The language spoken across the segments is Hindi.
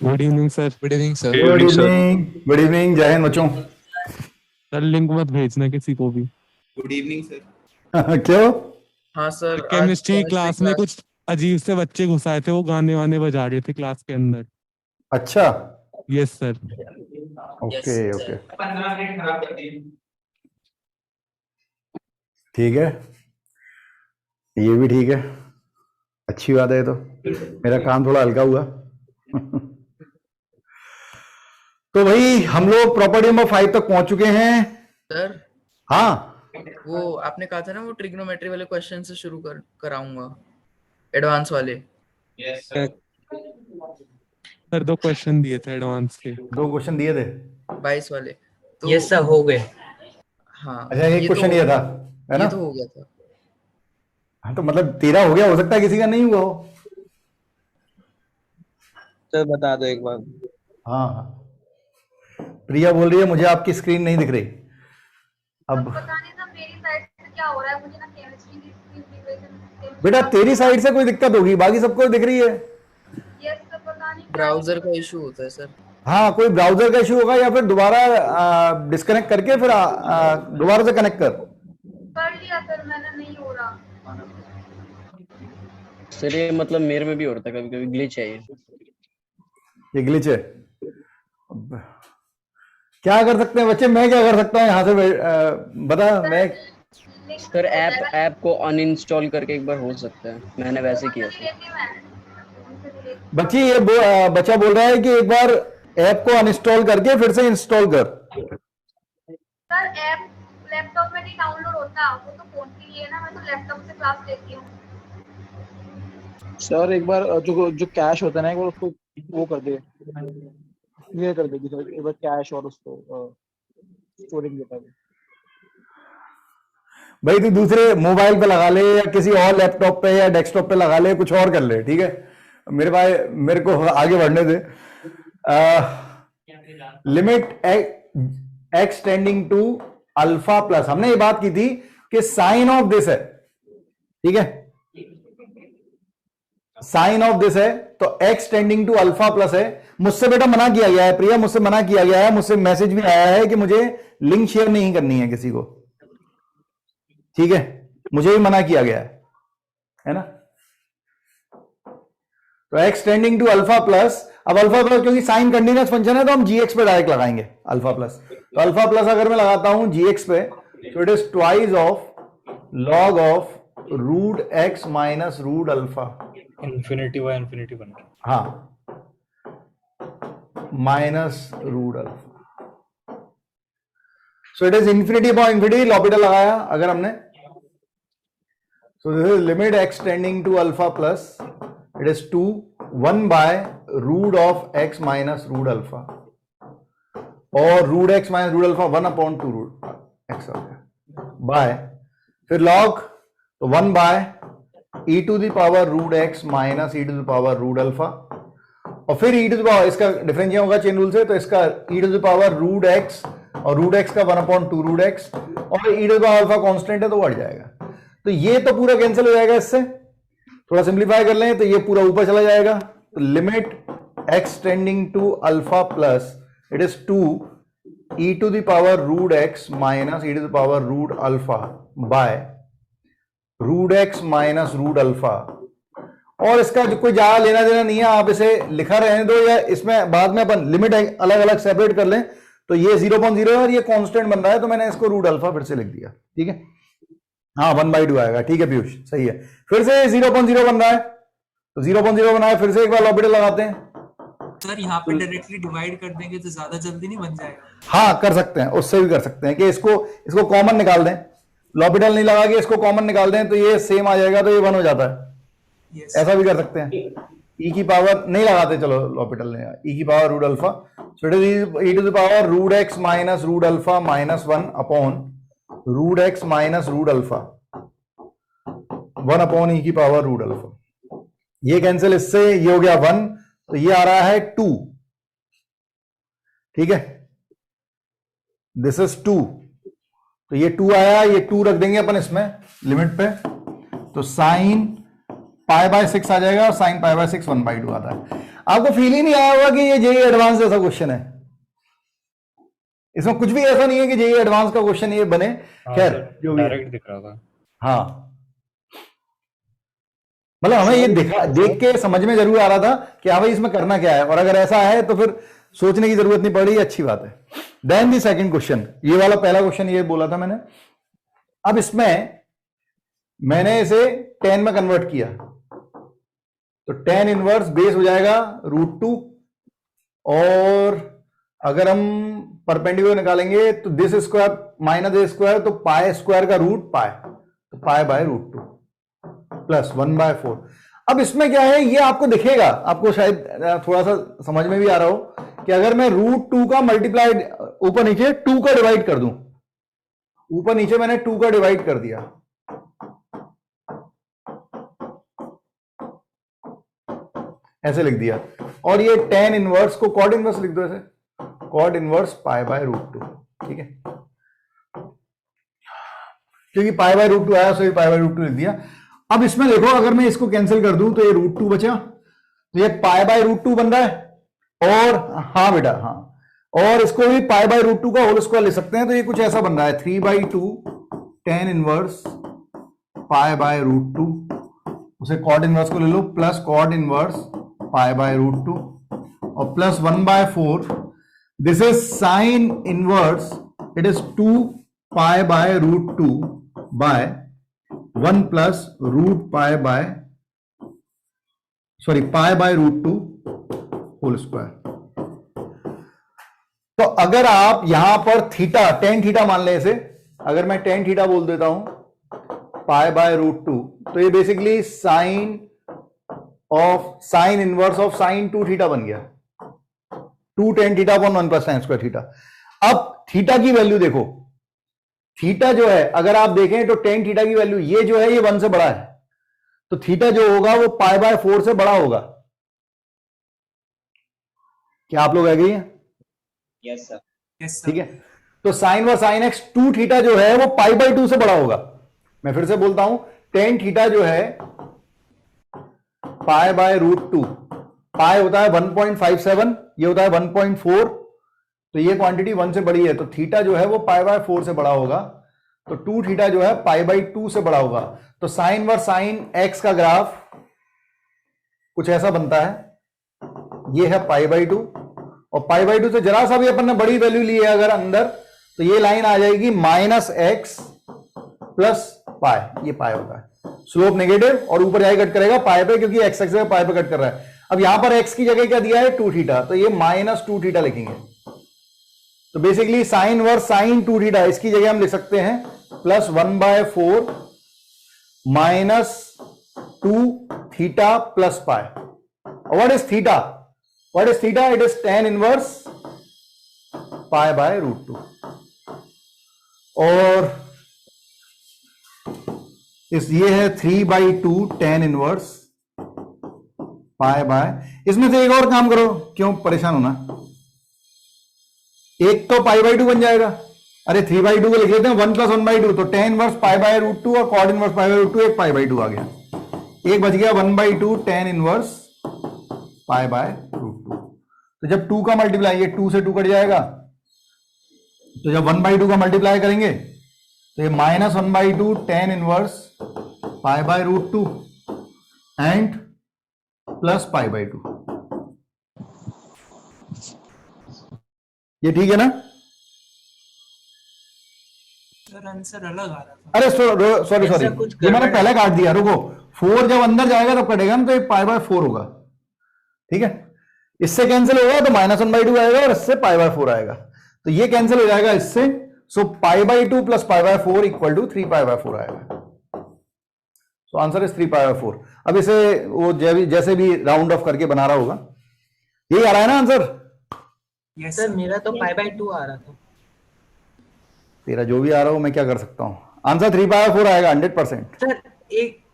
Good evening sir. Good evening sir. Good evening, good evening, जय हिंद बच्चों। सर लिंक मत भेजना किसी को भी। Good evening sir. क्यों? हाँ सर, आज केमिस्ट्री क्लास में कुछ अजीब से बच्चे घुसाए थे, वो गाने वाने बजा रहे थे क्लास के अंदर। अच्छा, yes sir. Okay okay, 15 minute खराब कर दिए। ठीक है, ये भी ठीक है, अच्छी बात है। तो मेरा काम थोड़ा हल्का हुआ। तो भाई हम लोग प्रॉपर्टी नंबर 5 तक पहुंच चुके हैं सर। हाँ, वो आपने कहा था ना, वो ट्रिग्नोमेट्री वाले क्वेश्चन से शुरू कराऊंगा, एडवांस वाले। Yes sir. सर 2 क्वेश्चन दिए थे एडवांस के। 2 क्वेश्चन दिए थे। 22 वाले तो ये सब हो गए। हाँ, अच्छा, एक क्वेश्चन ये था, है ना? ये तो हो गया था। हाँ, तो मतलब तेरा हो गया, हो सकता है किसी का नहीं हुआ हो। सर बता दो एक बार। हाँ हाँ, प्रिया बोल रही है मुझे आपकी स्क्रीन नहीं दिख रही। अब पता नहीं था मेरी साइड से क्या हो रहा है, मुझे ना केमिस्ट्री की स्क्रीन दिख रही है। बेटा तेरी साइड से कोई दिक्कत होगी, बाकी सबको दिख रही है। यस सर, पता नहीं ब्राउजर का इशू होता है सर। हाँ, कोई ब्राउजर का इशू होगा या फिर दोबारा डिस्कनेक्ट करके फिर दोबारा से कनेक्ट कर लिया सर मैंने, नहीं हो रहा। सर ये मतलब मेरे में भी होता है, कभी कभी ग्लिच है ये ग्लिच है। अब क्या कर सकते हैं बच्चे? मैं क्या कर सकता हूँ यहाँ से? बता। मैं सर ऐप को अनइंस्टॉल करके एक बार हो सकता है, मैंने वैसे किया था। बच्ची ये बच्चा बोल रहा है कि एक बार ऐप को अनइंस्टॉल करके फिर से इंस्टॉल कर। सर ऐप लैपटॉप में नहीं डाउनलोड होता, वो तो फोन के लिए है ना, मैं तो लैपटॉप से क्लास लेती हूँ। सर एक बार जो कैश होता है ना, एक बार उसको वो कर दे, क्लियर कर देगी सर। एक बार कैश और उसको स्टोरेज देता है। भाई तू दूसरे मोबाइल पे लगा ले या किसी और लैपटॉप पे या डेस्कटॉप पे लगा ले, कुछ और कर ले, ठीक है? मेरे को आगे बढ़ने दे। Limit X tending to alpha plus, हमने ये बात की थी कि साइन ऑफ दिस है, ठीक है? साइन ऑफ दिस है तो x tending to alpha plus है। मुझसे बेटा मना किया गया है, प्रिया मुझसे मना किया गया है, मुझसे मैसेज भी आया है कि मुझे लिंक शेयर नहीं करनी है किसी को, ठीक है? मुझे भी मना किया गया है ना? तो x tending to alpha plus, अब अल्फा प्लस क्योंकि साइन कंटिन्यूअस फंक्शन है तो हम gx पे डायरेक्ट लगाएंगे अल्फा प्लस। तो अल्फा प्लस अगर मैं लगाता हूं gx पे तो it is twice of log of root x minus root alpha, infinity by infinity बन रहा है। हाँ, minus root alpha. So it is infinity upon infinity, L'Hopital लगाया अगर हमने। So this is limit X tending to alpha plus, it is 2 1 by root of X minus root alpha, और root X minus root alpha 1 upon 2 root X by, फिर लॉग तो 1 by e to the power root X minus e to the power root alpha, और फिर e टू द पावर, इसका डिफरेंशिएशन होगा चेन रूल से, तो इसका e to the power root X और रूट एक्स का 1/2 रूट एक्स, और e to the power alpha constant है तो बढ़ जाएगा। तो ये तो पूरा कैंसिल हो जाएगा इससे, थोड़ा सिंप्लीफाई कर लें तो ये पूरा ऊपर चला जाएगा। तो limit x tending to alpha plus it is 2 e to the power root X minus e to the power root alpha by root X minus root alpha, और इसका जो कोई ज्यादा लेना देना नहीं है, आप इसे लिखा रहने दो या इसमें बाद में अपन लिमिट अलग अलग सेपरेट कर लें। तो ये 0.0 है और ये कांस्टेंट बन रहा है, तो मैंने इसको रूट अल्फा फिर से लिख दिया, ठीक है? हाँ 1/2 आएगा, ठीक है पीयूष, सही है। फिर से 0.0 बन रहा है, तो 0.0 बनाया, फिर से एक बार लॉपिटल लगाते हैं। सर यहाँ पे डायरेक्टली डिवाइड कर देंगे तो ज्यादा जल्दी नहीं बन जाएगा? हाँ कर सकते हैं, उससे भी कर सकते हैं कि इसको कॉमन निकाल दें, लॉपिटल नहीं लगा के इसको कॉमन निकाल दें तो ये सेम आ जाएगा, तो ये 1 हो जाता है। yes. ऐसा भी कर सकते हैं। e की पावर नहीं लगाते, चलो लॉपिटल ने e की power root alpha, so it is e to the power root X minus root alpha minus 1 upon root X minus root alpha 1 upon e की पावर रूट अल्फा। ये कैंसिल, इससे ये हो गया 1, तो ये आ रहा है 2, ठीक है? दिस इज 2, तो ये 2 आया, ये 2 रख देंगे अपन इसमें लिमिट पे, तो साइन पाई बाय 6 आ जाएगा और साइन पाई बाय 6 1/2 आता है। आपको फील ही नहीं आया होगा कि ये जेईई एडवांस जैसा क्वेश्चन है। इसमें कुछ भी ऐसा नहीं है कि जेईई एडवांस का क्वेश्चन ये बने। खैर जो भी डायरेक्ट दिख रहा था। हाँ, मतलब हमें ये देख के समझ में जरूर आ रहा था कि हाँ भाई इसमें करना क्या है, और अगर ऐसा है तो फिर सोचने की जरूरत नहीं पड़ रही, अच्छी बात है। देन दी सेकंड क्वेश्चन, ये वाला पहला क्वेश्चन ये बोला था मैंने। अब इसमें मैंने इसे tan में कन्वर्ट किया, तो tan इनवर्स बेस हो जाएगा √2, और अगर हम परपेंडिकुलर निकालेंगे तो this square minus A square, तो पाई स्क्वायर का रूट पाई, तो पाई बाय √2 प्लस 1/4। अब इसमें क्या है ये आपको दिखेगा, आपको शायद थोड़ा सा समझ में भी आ रहा हो कि अगर मैं √2 का मल्टीप्लाइड ऊपर नीचे 2 का डिवाइड कर दूं, ऊपर नीचे मैंने 2 का डिवाइड कर दिया, ऐसे लिख दिया, और ये tan इनवर्स को कॉड इनवर्स लिख दो, ऐसे कॉड इनवर्स पाई बाय √2, ठीक है, क्योंकि पाई बाय √2 आया सो ये पाई बाय √2 लिख दिया। अब इसमें देखो अगर मैं इसको कैंसिल कर दूं तो ये √2 बचा, तो ये पाई बाय √2 बन रहा है, और हाँ बेटा हाँ, और इसको भी पाई बाय √2 का होल स्क्वायर ले सकते हैं, तो ये कुछ ऐसा बन रहा है 3/2 tan इनवर्स पाई बाय √2, उसे कॉड इनवर्स को ले लो, plus cot inverse pi by √2 और plus 1/4, this is sine inverse, it is 2 pi by √2 by 1 plus pi by √2 whole square. तो अगर आप यहां पर थीटा tan थीटा मान ले इसे, अगर मैं tan थीटा बोल देता हूं पाई बाय √2, तो ये basically sine inverse of sine 2 theta बन गया, 2 tan theta upon 1 plus sine square theta. अब थीटा की वैल्यू देखो, थीटा जो है अगर आप देखें तो tan थीटा की वैल्यू ये जो है ये 1 से बड़ा है, तो थीटा जो होगा वो पाई बाय 4 से बड़ा होगा। क्या आप लोग एग्री हैं? Yes sir. ठीक है, तो साइन व साइन एक्स 2 थीटा जो है वो पाई बाय 2 से बड़ा होगा। मैं फिर से बोलता हूं, tan थीटा जो है पाई बाय √2, पाई होता है 1.57, ये होता है 1.4, तो ये क्वांटिटी 1 से बड़ी है, तो थीटा जो है वो पाई बाय 4 से बड़ा होगा, तो 2 थीटा जो है पाई बाय 2 से बड़ा होगा। तो साइन व साइन एक्स का ग्राफ कुछ ऐसा बनता है, ये है पाई बाय 2, और पाई बाय 2 से जरा सा भी अपन ने बड़ी वैल्यू ली है अगर अंदर, तो ये लाइन आ जाएगी -x प्लस पाई, ये पाई होता है, स्लोप नेगेटिव, और ऊपर जाके कट करेगा पाई पे, क्योंकि एक्स एक्स पाई पे कट कर रहा है। अब यहां पर x की जगह क्या दिया है 2 थीटा, तो ये -2 थीटा लिखेंगे, तो basically sine versus sine 2 theta, इसकी जगह हम लिख सकते हैं plus 1/4 -2 theta plus pi. What is theta? What is theta? It is tan inverse pi by √2, और ये है 3/2 tan इनवर्स पाई बाय। इसमें से एक और काम करो, क्यों परेशान होना, एक तो पाई बाय 2 बन जाएगा, अरे 3/2 को लिख लेते हैं 1 + 1/2, तो tan इनवर्स पाई बाय √2 और कॉड इनवर्स पाई बाय √2, एक पाई बाय 2 आ गया, एक बच गया 1/2 tan इनवर्स पाई बाय √2। तो जब 2 का मल्टीप्लाई, ये 2 से 2 कट जाएगा, तो जब 1/2 का मल्टीप्लाई करेंगे तो ये -1/2 tan inverse pi by √2 and plus pi by 2। ये ठीक है ना? सर आंसर अलग आ रहा था। अरे सॉरी ये मैंने पहले काट दिया, रुको, 4 जब अंदर जाएगा तब कटेगा ना, तो ये पाई बाय 4 होगा, ठीक है, इससे कैंसिल होगा तो -1/2 आएगा, और इससे पाई बाय 4 आएगा, तो ये कैंसिल हो जाएगा इससे, so pi by 2 plus pi by 4 equal to 3 pi by 4 आएगा। So answer is 3 pi by 4। अब इसे वो जैसे भी राउंड ऑफ करके बना रहा होगा, यही आ रहा है ना आंसर? यस सर मेरा तो पाई बाय 2 आ रहा था। तेरा जो भी आ रहा हो मैं क्या कर सकता हूं, आंसर 3 पाई बाय 4 आएगा 100%। सर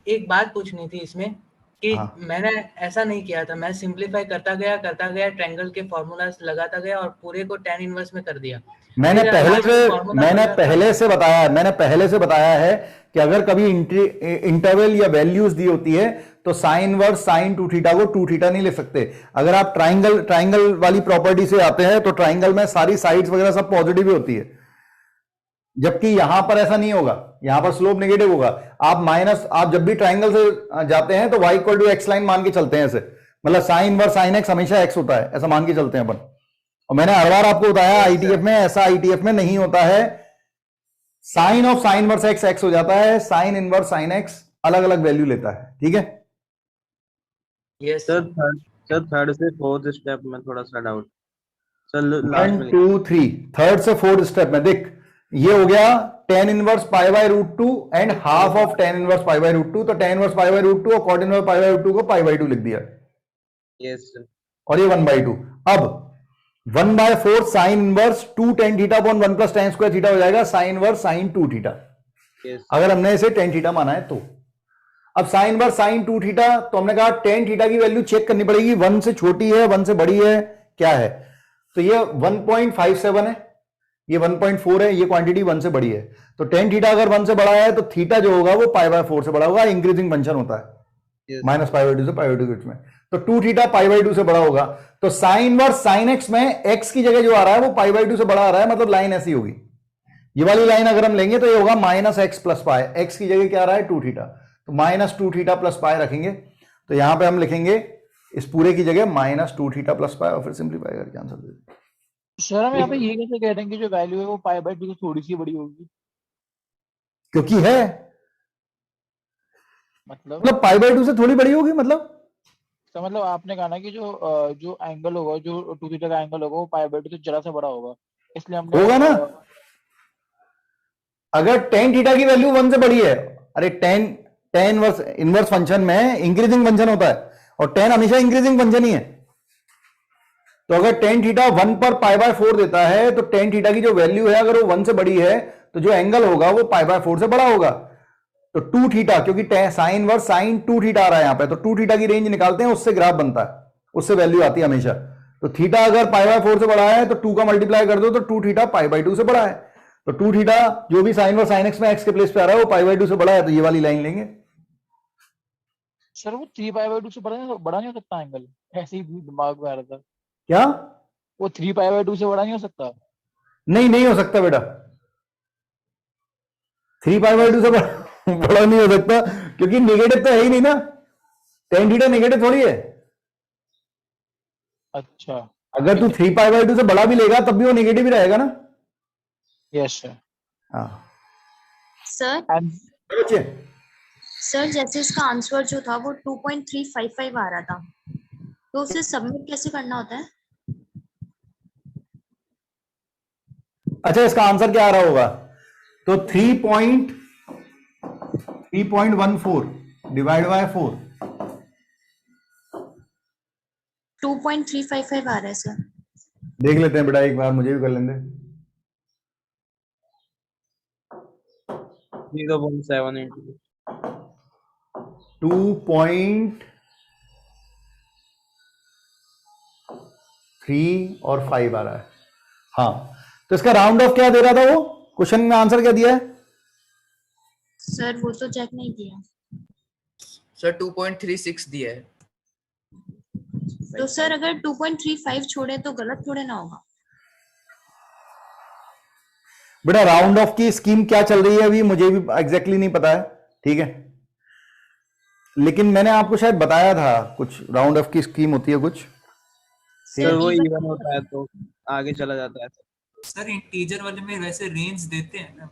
एक बात पूछनी थी इसमें, कि हाँ। मैंने ऐसा नहीं किया था, मैं सिंपलीफाई करता गया ट्रायंगल के फॉर्मूलाज लगाता गया और पूरे को tan इनवर्स में कर दिया। मैंने फिर पहले last में से formula मैंने बन जाता है। पहले से बताया है कि अगर कभी इंटरवल या वैल्यूज दी होती है तो साइन इनवर्स साइन 2 थीटा को 2 थीटा नहीं लिख सकते। अगर आप ट्राइंगल वाली प्रॉपर्टी से आते हैं तो ट्राइंगल में सारी साइड्स वगैरह सब पॉजिटिव ही होती है, जबकि यहां पर ऐसा नहीं होगा, यहां पर स्लोप नेगेटिव होगा। आप जब भी ट्राइंगल से जाते हैं तो y equal to X line मान के चलते हैं ऐसे, मतलब साइन इनवर्स साइन एक्स हमेशा x होता है, ऐसा मान के चलते हैं अपन। और मैंने हर बार आपको बताया आईटीएफ में ऐसा आईटीएफ में नहीं होता है। Sine of sine inverse X X हो जाता है, साइन इनवर्स साइन एक्स अलग अलग वैल्यू लेता है, ठीक है। यस सर थर्ड से फोर्थ स्टेप में थोड़ा सा डाउट सर, लास्ट 1 में 2 3 थर्ड से फोर्थ स्टेप में देख, ये हो गया tan inverse pi by root 2 and half of tan inverse pi by root 2, तो tan inverse pi by root 2 और cot inverse pi by root 2 को पाई बाय 2 लिख दिया, यस सर, और ये 1/2। अब 1/4 sine inverse 2 tan theta upon 1 plus tan square theta हो जाएगा sign inverse sign 2 theta, yes अगर हमने इसे tan थीटा माना है तो। अब साइन इनवर्स साइन 2 थीटा, तो हमने कहा tan थीटा की वैल्यू चेक करनी पड़ेगी, 1 से छोटी है 1 से बड़ी है क्या है, तो ये 1.57 है, ये 1.4 है, ये क्वांटिटी 1 से बड़ी है, तो tan थीटा अगर 1 से बड़ा है तो थीटा जो होगा वो पाई बाय 4 से बड़ा होगा, इंक्रीजिंग फंक्शन होता है, माइनस पाई बाय 2 से पाई बाय 2 के बीच में, तो 2 थीटा पाई बाय 2 से बड़ा होगा। तो साइन इनवर्स साइन एक्स में x की जगह जो आ रहा है वो पाई बाय 2 से बड़ा आ रहा है, मतलब लाइन ऐसी होगी, ये वाली लाइन अगर हम लेंगे तो ये होगा minus x plus pi, x की जगह क्या आ रहा है 2 थीटा, तो माइनस 2 थीटा प्लस पाई रखेंगे, तो यहां पे हम लिखेंगे इस पूरे की जगह माइनस 2 थीटा प्लस पाई और फिर सिंप्लीफाई करके आंसर दे देंगे। सर हम यहाँ पे ये कैसे कह रहे हैं कि जो वैल्यू है वो पाई बाय 2 से थोड़ी सी बड़ी होगी, क्योंकि है, मतलब पाई बाय 2 से थोड़ी बड़ी होगी, मतलब आपने कहा ना कि जो एंगल होगा, जो 2 थीटा का एंगल होगा वो पाई बाय 2 से जरा सा बड़ा होगा, इसलिए हमने होगा ना। अगर tan थीटा की वैल्यू 1 से बड़ी है, अरे tan इनवर्स फंक्शन में इंक्रीजिंग फंक्शन होता है और tan हमेशा इंक्रीजिंग फंक्शन ही है, तो अगर tan थीटा 1 पर पाई बाय 4 देता है तो tan थीटा की जो वैल्यू है अगर वो 1 से बड़ी है तो जो एंगल होगा वो पाई बाय 4 से बड़ा होगा, तो 2 थीटा, क्योंकि साइन इनवर्स साइन 2 थीटा आ रहा है यहां पे, तो 2 थीटा की रेंज निकालते हैं, उससे ग्राफ बनता है, उससे वैल्यू आती है हमेशा, तो थीटा अगर पाई बाय 4 से बड़ा है तो 2 का मल्टीप्लाई कर दो तो 2 थीटा पाई बाय 2 से बड़ा है, तो 2 थीटा जो भी साइन इनवर्स साइन एक्स में एक्स के प्लेस पे आ रहा है वो पाई बाय 2 से बड़ा है, तो ये वाली लाइन लेंगे। सर वो 3 पाई बाय 2 से बड़ा नहीं हो सकता एंगल, ऐसे ही दिमाग में आ रहा था, क्या वो 3 पाई बाय 2 से बड़ा नहीं हो सकता? नहीं हो सकता बेटा, 3 पाई बाय 2 से बड़ा नहीं हो सकता, क्योंकि नेगेटिव तो है ही नहीं ना, tan थीटा नेगेटिव थोड़ी है। अच्छा, अगर तू 3 पाई बाय 2 से बड़ा भी लेगा तब भी वो नेगेटिव ही रहेगा ना। Yes sir. हाँ सर बच्चे, सर जैसे इसका आंसर जो था वो 2.355 आ रहा था, तो उसे सबमिट कैसे करना होता है? अच्छा इसका आंसर क्या आ रहा होगा, तो 3.14 डिवाइड बाय 4, 2.355 आ रहा है सर। देख लेते हैं बेटा एक बार, मुझे भी कर लेंगे। 0.7 into 2.3 और 5 आ रहा है। हाँ तो इसका राउंड ऑफ क्या दे रहा था, वो क्वेश्चन में आंसर क्या दिया है? सर वो तो चेक नहीं किया सर 2.36 दिया है। तो सर अगर 2.35 छोड़े तो गलत थोड़े ना होगा? बेटा राउंड ऑफ की स्कीम क्या चल रही है अभी मुझे भी एग्जैक्टली नहीं पता है, ठीक है, लेकिन मैंने आपको शायद बताया था कुछ राउंड ऑफ की स्कीम होती है कुछ, सर वो इवन होता है तो आगे चला जाता है। सर इंटीजर वाले में वैसे रेंज देते हैं ना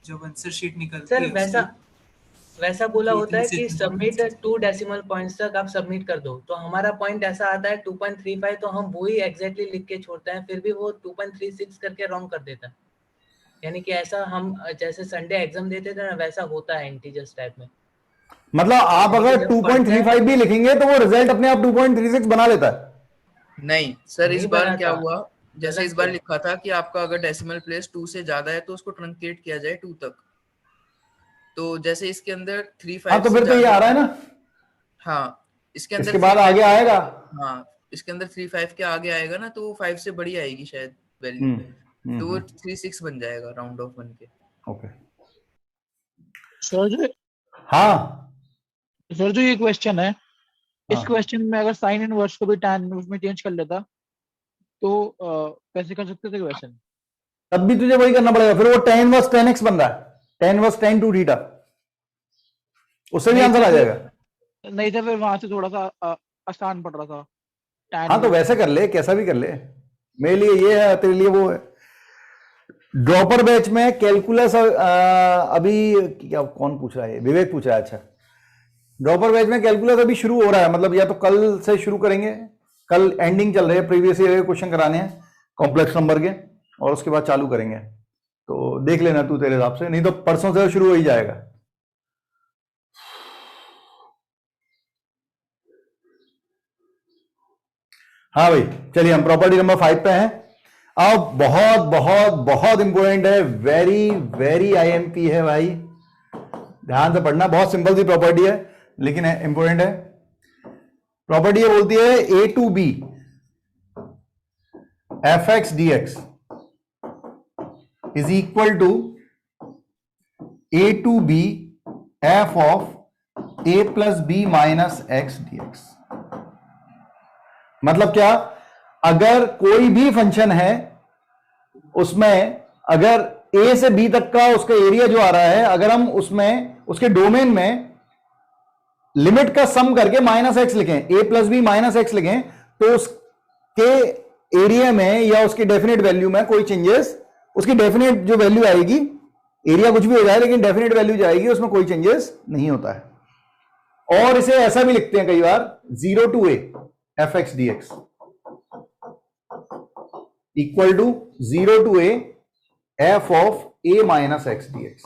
जब आंसर शीट निकलती सर है वैसा बोला होता है से कि सबमिट 2 डेसिमल पॉइंट्स तक आप सबमिट कर दो, तो हमारा पॉइंट ऐसा आता है 2.35, तो हम वही एग्जैक्टली लिख के छोड़ते हैं, फिर भी वो 2.36 करके रॉन्ग कर देता है। यानी कि ऐसा हम जैसे संडे एग्जाम देते थे ना वैसा होता है इंटीजर्स टाइप में। मतलब आप अगर 2.35 भी लिखेंगे तो वो रिजल्ट अपने आप 2.36 बना लेता है? नहीं सर, इस नहीं बार बना क्या था। हुआ, जैसे इस बार लिखा था कि आपका अगर डेसिमल प्लेस 2 से ज्यादा है तो उसको ट्रंकेट किया जाए 2 तक, तो जैसे इसके अंदर 3 5 हाँ तो फिर तो ये आ रहा है ना। हाँ इसके अंदर इसके बाद आगे आएगा। हाँ इसके अंदर 3.5 के आगे आएगा ना, तो वो 5 से बड़ी आएगी शायद वैल्यू, तो वो 3.6 बन जाएगा राउंड ऑफ बन के। ओके सर जी, हाँ सर जो ये क्वेश्चन है, इस हाँ। क्वेश्चन में अगर साइन इनवर्स को भी tan इनवर्स में चेंज कर लेता तो कैसे कर सकते थे क्वेश्चन? तब भी तुझे वही करना पड़ेगा, फिर वो tan इनवर्स tan x बन रहा है, tan इनवर्स tan 2 थीटा, उससे भी आंसर आ जाएगा। नहीं था, फिर वहां से थोड़ा सा आसान पड़ रहा था tan हाँ तो वैसे कर ले, कैसा भी कर ले, मेरे लिए ये है, तेरे लिए वो है। ड्रॉपर बैच में कैलकुलस अभी क्या कौन पूछ रहा है? विवेक पूछ रहा है। अच्छा, ड्रॉपर बैच में कैलकुलस अभी शुरू हो रहा है, मतलब या तो कल से शुरू करेंगे, कल एंडिंग चल रहे हैं, प्रीवियस ईयर के क्वेश्चन कराने हैं कॉम्प्लेक्स नंबर के, और उसके बाद चालू करेंगे। तो देख लेना तू तेरे हिसाब से, नहीं तो परसों से शुरू हो ही जाएगा। हाँ भाई चलिए हम प्रॉपर्टी नंबर 5 पे हैं। अब बहुत बहुत बहुत इंपॉर्टेंट है, वेरी वेरी आईएमपी है भाई, ध्यान से पढ़ना। बहुत सिंपल सी प्रॉपर्टी है लेकिन इंपॉर्टेंट है। प्रॉपर्टी ये बोलती है A to B F X D X is equal to A to B F of A plus B minus X D X. मतलब क्या, अगर कोई भी फंक्शन है उसमें अगर ए से बी तक का उसका एरिया जो आ रहा है, अगर हम उसमें उसके डोमेन में लिमिट का सम करके माइनस एक्स लिखें, ए प्लस बी माइनस एक्स लिखें, तो उसके एरिया में या उसकी डेफिनेट वैल्यू में कोई चेंजेस, उसकी डेफिनेट जो वैल्यू आएगी, एरिया कुछ भी हो जाए लेकिन डेफिनेट वैल्यू जो आएगी उसमें कोई चेंजेस नहीं होता है। और इसे ऐसा भी लिखते हैं कई बार, 0 to A F X D X equal to 0 to A F of A minus X D X.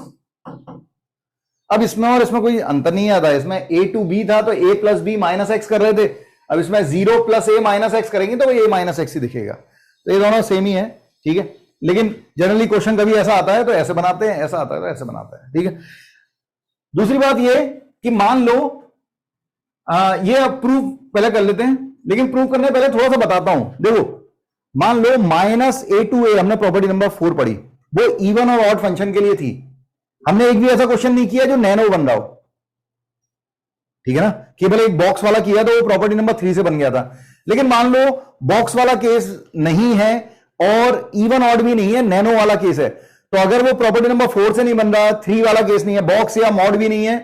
अब इसमें और इसमें कोई अंतर नहीं आता, इसमें ए टू बी था तो ए प्लस बी माइनस एक्स कर रहे थे, अब इसमें 0 प्लस ए माइनस एक्स करेंगे तो ए माइनस एक्स ही दिखेगा। तो ये दोनों सेम ही है, ठीक है। लेकिन जनरली क्वेश्चन कभी ऐसा आता है तो ऐसे बनाते हैं, ऐसा आता है तो ऐसे बनाते हैं, ठीक है। दूसरी बात ये कि मान लो ये अब प्रूफ पहले कर लेते हैं, लेकिन प्रूफ करने पहले थोड़ा सा बताता हूं। देखो मान लो माइनस ए टू ए हमने प्रॉपर्टी नंबर 4 पढ़ी, वो इवन और ऑड फंक्शन के लिए थी। हमने एक भी ऐसा क्वेश्चन नहीं किया जो नैनो बन रहा हो, ठीक है ना। केवल एक बॉक्स वाला किया तो वो प्रॉपर्टी नंबर 3 से बन गया था। लेकिन मान लो बॉक्स वाला केस नहीं है और इवन ऑड भी नहीं है, नैनो वाला केस है, तो अगर वो प्रॉपर्टी नंबर 4 से नहीं बन रहा, 3 वाला केस नहीं है, बॉक्स या मॉड भी नहीं है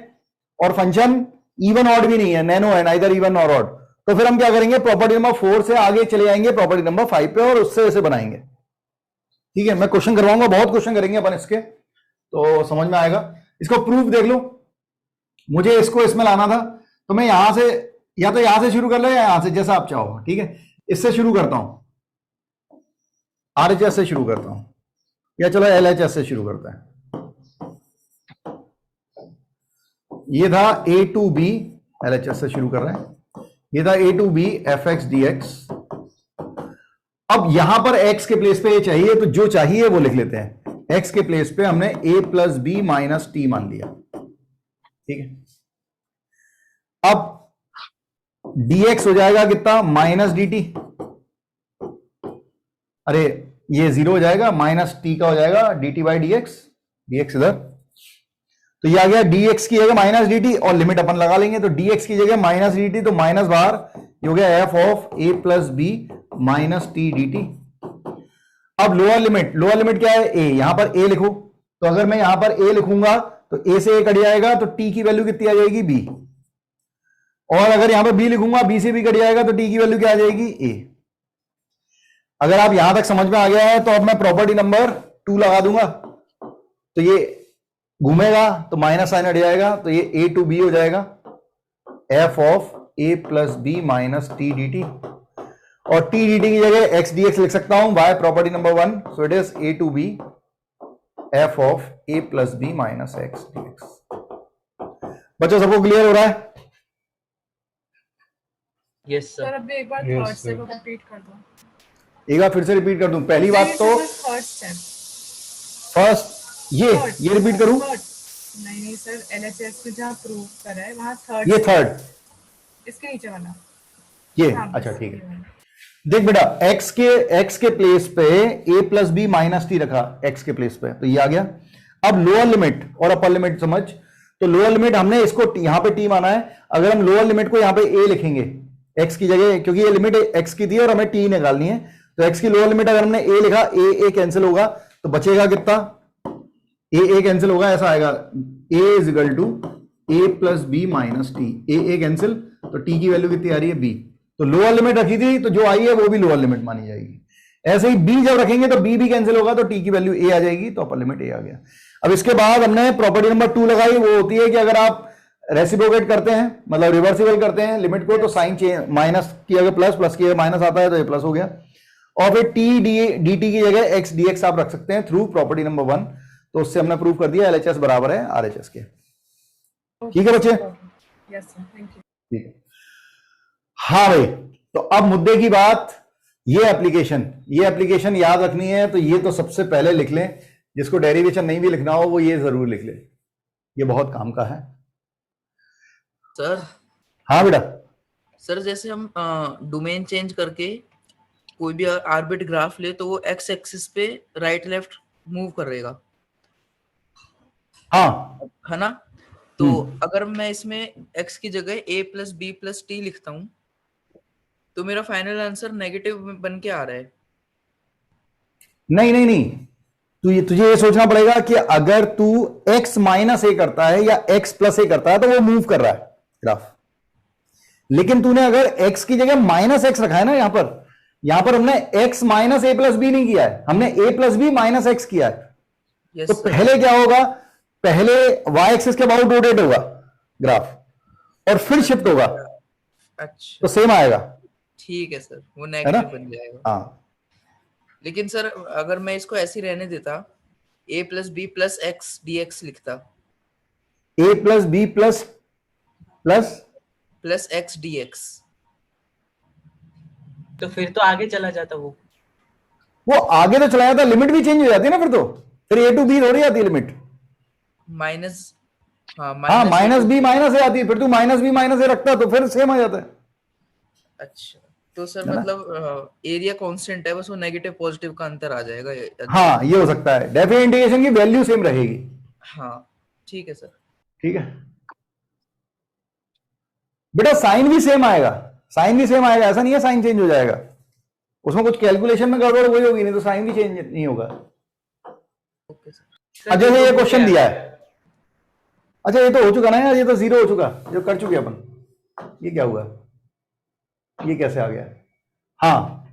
और फंक्शन इवन ऑड भी नहीं है, नैनो है, नाइदर इवन और ऑड, तो फिर हम क्या करेंगे, प्रॉपर्टी नंबर 4 से आगे चले जाएंगे प्रॉपर्टी नंबर 5 पे और उससे ऐसे बनाएंगे, ठीक है। मैं क्वेश्चन करवाऊंगा, बहुत क्वेश्चन करेंगे अपन इसके, तो समझ में आएगा। इसको प्रूफ देख लो, मुझे इसको इसमें लाना था तो मैं यहां से, या तो यहां से शुरू कर लो या यहां से, जैसा आप चाहो, ठीक है। इससे शुरू करता हूं, आरएचएस से शुरू करता हूं, या चलो एलएचएस से शुरू करते हैं। ये था ए टू बी, एलएचएस से शुरू कर रहे हैं, ये था A to B F X D X. अब यहां पर x के प्लेस पे ये चाहिए, तो जो चाहिए वो लिख लेते हैं। x के प्लेस पे हमने a plus B minus T मान लिया, ठीक है। अब dx हो जाएगा कितना, माइनस डी टी, अरे ये 0 हो जाएगा, माइनस टी का हो जाएगा D T by D X, dx इधर, तो ये आ गया dx की जगह माइनस डी टी, और लिमिट अपन लगा लेंगे, तो dx की जगह माइनस डी टी, तो माइनस बाहर, ये हो गया f of a plus B minus T D T. अब लोअर लिमिट क्या है, a, यहां पर a लिखो, तो अगर मैं यहां पर a लिखूंगा तो a से a कट जाएगा, तो t की वैल्यू कितनी आ जाएगी, b, और अगर यहां पर b लिखूंगा, b से b कट जाएगा, तो t की वैल्यू क्या आ जाएगी, a। अगर आप यहां तक समझ में आ गया है तो अब मैं प्रॉपर्टी नंबर 2 लगा दूंगा, तो ये घूमेगा तो माइनस साइन हट जाएगा, तो ये a टू b हो जाएगा, f of a plus B minus T D T, और टी डी टी की जगह x डी एक्स लिख सकता हूं by property number 1, so it is a to b f of a plus B minus X D X. बच्चों सबको क्लियर हो रहा है? Yes sir. अभी एक बार थर्ड से रिपीट कर दो। एक बार फिर से रिपीट कर दूं। पहली बात तो फर्स्ट ये रिपीट करूं? नहीं सर, एलएचएस पे जहां प्रूव करा है वहां थर्ड, ये थर्ड, इसके नीचे वाला ये हाँ, अच्छा बस ठीक है। ये वाला। देख बेटा x के प्लेस पे a plus B minus T रखा x के प्लेस पे, तो ये आ गया। अब लोअर लिमिट और अपर लिमिट समझ, तो लोअर लिमिट हमने इसको यहां पे t माना है, अगर हम लोअर लिमिट को यहां पे a लिखेंगे x की जगह, क्योंकि ये लिमिट x की थी और हमें t निकालनी है, तो x की लोअर लिमिट अगर हमने a लिखा, a कैंसिल होगा तो बचेगा कितना, a कैंसिल होगा, ऐसा आएगा a is equal to a plus B minus T, a cancel, तो t की वैल्यू कितनी आ रही है b, तो लोअर लिमिट रखी थी तो जो आई है वो भी लोअर लिमिट मानी जाएगी। ऐसे ही b जब रखेंगे तो b भी कैंसिल होगा तो t की वैल्यू a आ जाएगी, तो अपर लिमिट a आ गया। अब इसके बाद हमने प्रॉपर्टी नंबर 2 लगाई, वो होती है कि अगर आप रेसिप्रोकेट करते हैं, मतलब रिवर्सिबल करते हैं लिमिट को, तो साइन चेंज, माइनस की अगर प्लस, प्लस की अगर माइनस आता है तो ये प्लस हो गया, और फिर t dt की जगह x dx आप रख सकते हैं थ्रू प्रॉपर्टी नंबर 1, तो उससे हमने प्रूव कर दिया LHS बराबर है RHS के। ठीक है बच्चे? Yes sir, thank you. ठीक है, हाँ भाई, तो अब मुद्दे की बात, ये एप्लीकेशन याद रखनी है, तो ये तो सबसे पहले लिख लें, जिसको डेरिवेशन नहीं भी लिखना हो वो ये जरूर लिख ले, ये बहुत काम का है। सर हाँ बेटा, सर जैसे हम डोमेन चेंज करके कोई भी आर्बिट ग्राफ ले तो वो एक्स एक्सिस पे राइट लेफ्ट मूव करेगा, हाँ है ना? तो अगर मैं इसमें x की जगह a plus B plus T लिखता हूँ तो मेरा फाइनल आंसर नेगेटिव बन के आ रहा है। नहीं, तुझे ये सोचना पड़ेगा कि अगर तू x माइनस ए करता है या x प्लस ए करता है तो वो मूव कर रहा है ग्राफ, लेकिन तूने अगर x की जगह माइनस एक्स रखा है ना, यहां पर हमने x minus A plus B नहीं किया है, हमने a plus B minus X किया है। Yes, तो sir. पहले क्या होगा, पहले y एक्सिस के अबाउट रोटेट होगा ग्राफ और फिर शिफ्ट होगा, अच्छा तो सेम आएगा, ठीक है सर, वो नेगेटिव बन जाएगा। हाँ। लेकिन सर अगर मैं इसको ऐसे ही रहने देता, a plus B plus X D X लिखता, a plus B plus plus X D X, तो फिर तो आगे चला जाता वो आगे तो चला जाता, लिमिट भी चेंज हो जाती है ना, फिर a टू बी थोड़ी आती है लिमिट, माइनस, हाँ माइनस बी माइनस ए आती है, फिर तू माइनस बी माइनस ए रखता तो फिर सेम आ जाता है। अच्छा तो सर मतलब एरिया कांस्टेंट है, बस वो नेगेटिव पॉजिटिव का अंतर आ जाएगा। हाँ ये हो सकता है, डेफिनेट इंटीग्रेशन की वैल्यू सेम रहेगी। हाँ ठीक है सर। ठीक है बेटा, साइन भी सेम आएगा, ऐसा नहीं है साइन चेंज हो जाएगा, उसमें कुछ कैलकुलेशन में गड़बड़ वही होगी, नहीं तो साइन भी चेंज नहीं होगा। Okay sir. अच्छा ये क्वेश्चन दिया है, अच्छा ये तो हो चुका ना यार, ये तो 0 हो चुका जो कर चुके अपन, ये क्या हुआ, ये कैसे आ गया? हाँ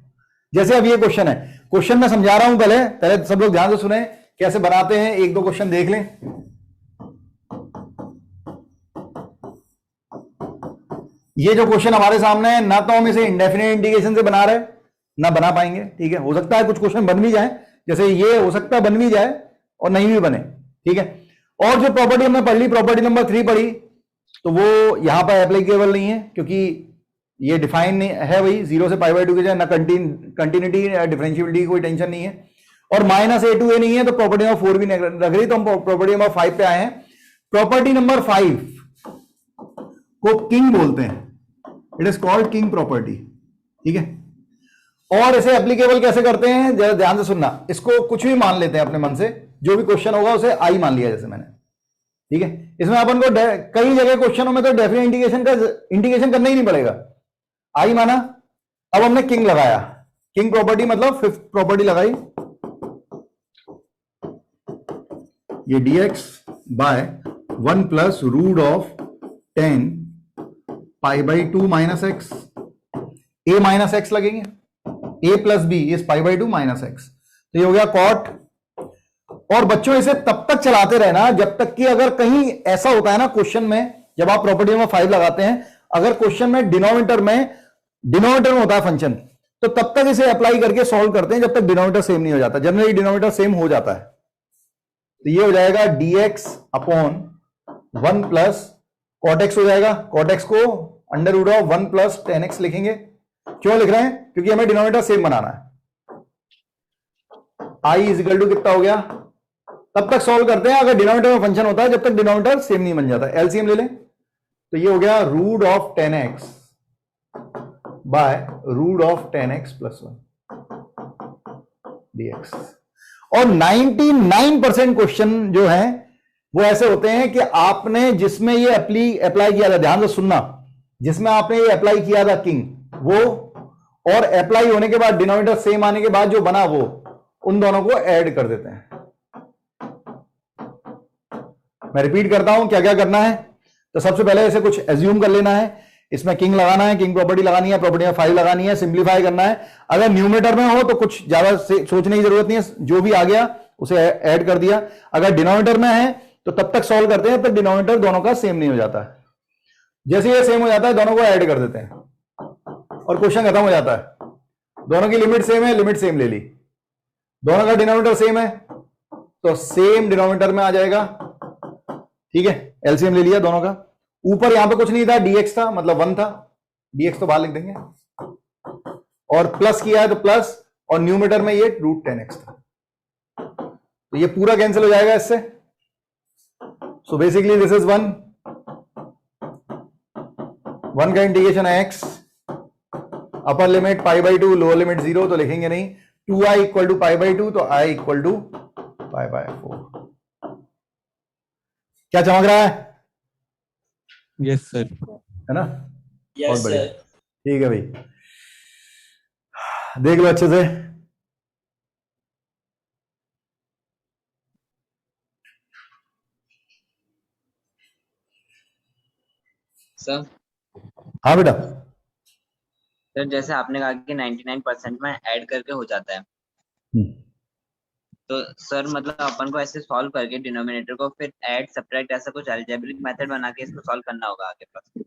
जैसे अब ये क्वेश्चन है, क्वेश्चन मैं समझा रहा हूं, पहले सब लोग ध्यान से सुने कैसे बनाते हैं, एक दो क्वेश्चन देख लें। ये जो क्वेश्चन हमारे सामने है, ना तो हम इसे इंडेफिनिट इंटीग्रेशन से बना रहे ना बना पाएंगे, ठीक है, हो सकता है कुछ क्वेश्चन बन भी जाए, जैसे ये हो सकता है बन भी जाए और नहीं भी बने, ठीक है। और जो प्रॉपर्टी हमने पढ़ ली, प्रॉपर्टी नंबर 3 पढ़ी, तो वो यहां पर एप्लीकेबल नहीं है, क्योंकि ये डिफाइन है वही 0 से π/2 के जाए, ना कंटिन्यूटी डिफरेंशियबिलिटी कोई टेंशन नहीं है, और -a to a नहीं है, तो प्रॉपर्टी नंबर 4 भी नहीं रख रही, तो हम प्रॉपर्टी नंबर 5 पे आए हैं। प्रॉपर्टी नंबर 5 को किंग बोलते हैं, it is called king property, ठीक है। और इसे एप्लीकेबल कैसे करते हैं, जरा ध्यान से सुनना, इसको कुछ भी मान लेते हैं अपने मन से, जो भी क्वेश्चन होगा उसे आई मान लिया जैसे मैंने, ठीक है। इसमें अपन को कई जगह क्वेश्चनों में तो डेफिनेट इंटीग्रेशन करना ही नहीं पड़ेगा, आई माना। अब हमने किंग लगाया, किंग प्रॉपर्टी मतलब 5th प्रॉपर्टी लगाई, ये dx by 1 plus root of 10 π/2 minus X, a minus X लगेंगे, a plus B is π/2 minus X, तो ये हो गया कॉट। और बच्चों इसे तब तक चलाते रहना जब तक कि अगर कहीं ऐसा होता है ना क्वेश्चन में, जब आप प्रॉपर्टी नंबर 5 लगाते हैं, अगर क्वेश्चन में डिनोमिनेटर में होता है फंक्शन, तो तब तक इसे अप्लाई करके सॉल्व करते हैं जब तक डिनोमिनेटर सेम नहीं हो जाता। जनरली डिनोमिनेटर सेम हो जाता है, तो ये हो जाएगा dx upon 1 plus cot X हो जाएगा, कॉट एक्स को under root of 1 plus 10x लिखेंगे। क्यों लिख रहे हैं, क्योंकि हमें डिनोमिनेटर सेम बनाना है। i इज इक्वल टू कितना हो गया, तब तक सॉल्व करते हैं अगर डिनोमिनेटर में फंक्शन होता है, जब तक डिनोमिनेटर सेम नहीं बन जाता। एलसीएम ले लें, तो ये हो गया root of 10x by root of 10x plus 1 dx। और 99% क्वेश्चन जो है वो ऐसे होते हैं कि आपने जिसमें ये अप्लाई किया था, ध्यान से सुनना, जिसमें आपने ये अप्लाई किया था किंग, वो और अप्लाई होने के बाद डिनोमिनेटर सेम आने के बाद जो बना वो, उन दोनों को ऐड कर देते हैं। मैं रिपीट करता हूं क्या क्या करना है। तो सबसे पहले ऐसे कुछ एज्यूम कर लेना है, इसमें किंग लगाना है, किंग प्रॉपर्टी लगानी है, प्रॉपर्टी में 5 लगानी है, सिंप्लीफाई करना है। अगर न्यूमरेटर में हो तो कुछ ज्यादा सोचने की जरूरत नहीं है, जो भी आ गया उसे ऐड कर दिया। अगर डिनोमिनेटर में है तो तब तक सॉल्व करते हैं तब डिनोमिनेटर दोनों का सेम नहीं हो जाता है। जैसे ये सेम हो जाता है दोनों को ऐड कर देते हैं और क्वेश्चन खत्म हो जाता है। दोनों की लिमिट सेम है, लिमिट सेम ले ली, दोनों का डिनोमिनेटर सेम है तो सेम डिनोमिनेटर में आ जाएगा। ठीक है, एलसीएम ले लिया दोनों का। ऊपर यहां पे कुछ नहीं था, dx था, मतलब 1 था, dx तो बाहर लिख देंगे, और प्लस किया है तो प्लस, और न्यूमरेटर में ये रूट 10x था, तो ये पूरा कैंसिल हो जाएगा इससे। सो बेसिकली दिस इज 1 का इंटीग्रेशन है x, upper limit π/2, lower limit 0 तो लिखेंगे नहीं, 2i इक्वल टू π/2 तो i इक्वल टू π/4। क्या चमक रहा है? Yes sir. है ना? बहुत बढ़िया, ठीक है भाई, देख लो अच्छे से। सर हाँ बेटा। सर जैसे आपने कहा कि 99% में ऐड करके हो जाता है, तो सर मतलब अपन को ऐसे सॉल्व करके डिनोमिनेटर को फिर ऐड सब्ट्रैक्ट ऐसा कुछ अलजेब्रिक मेथड बना के इसको सॉल्व करना होगा आगे पास।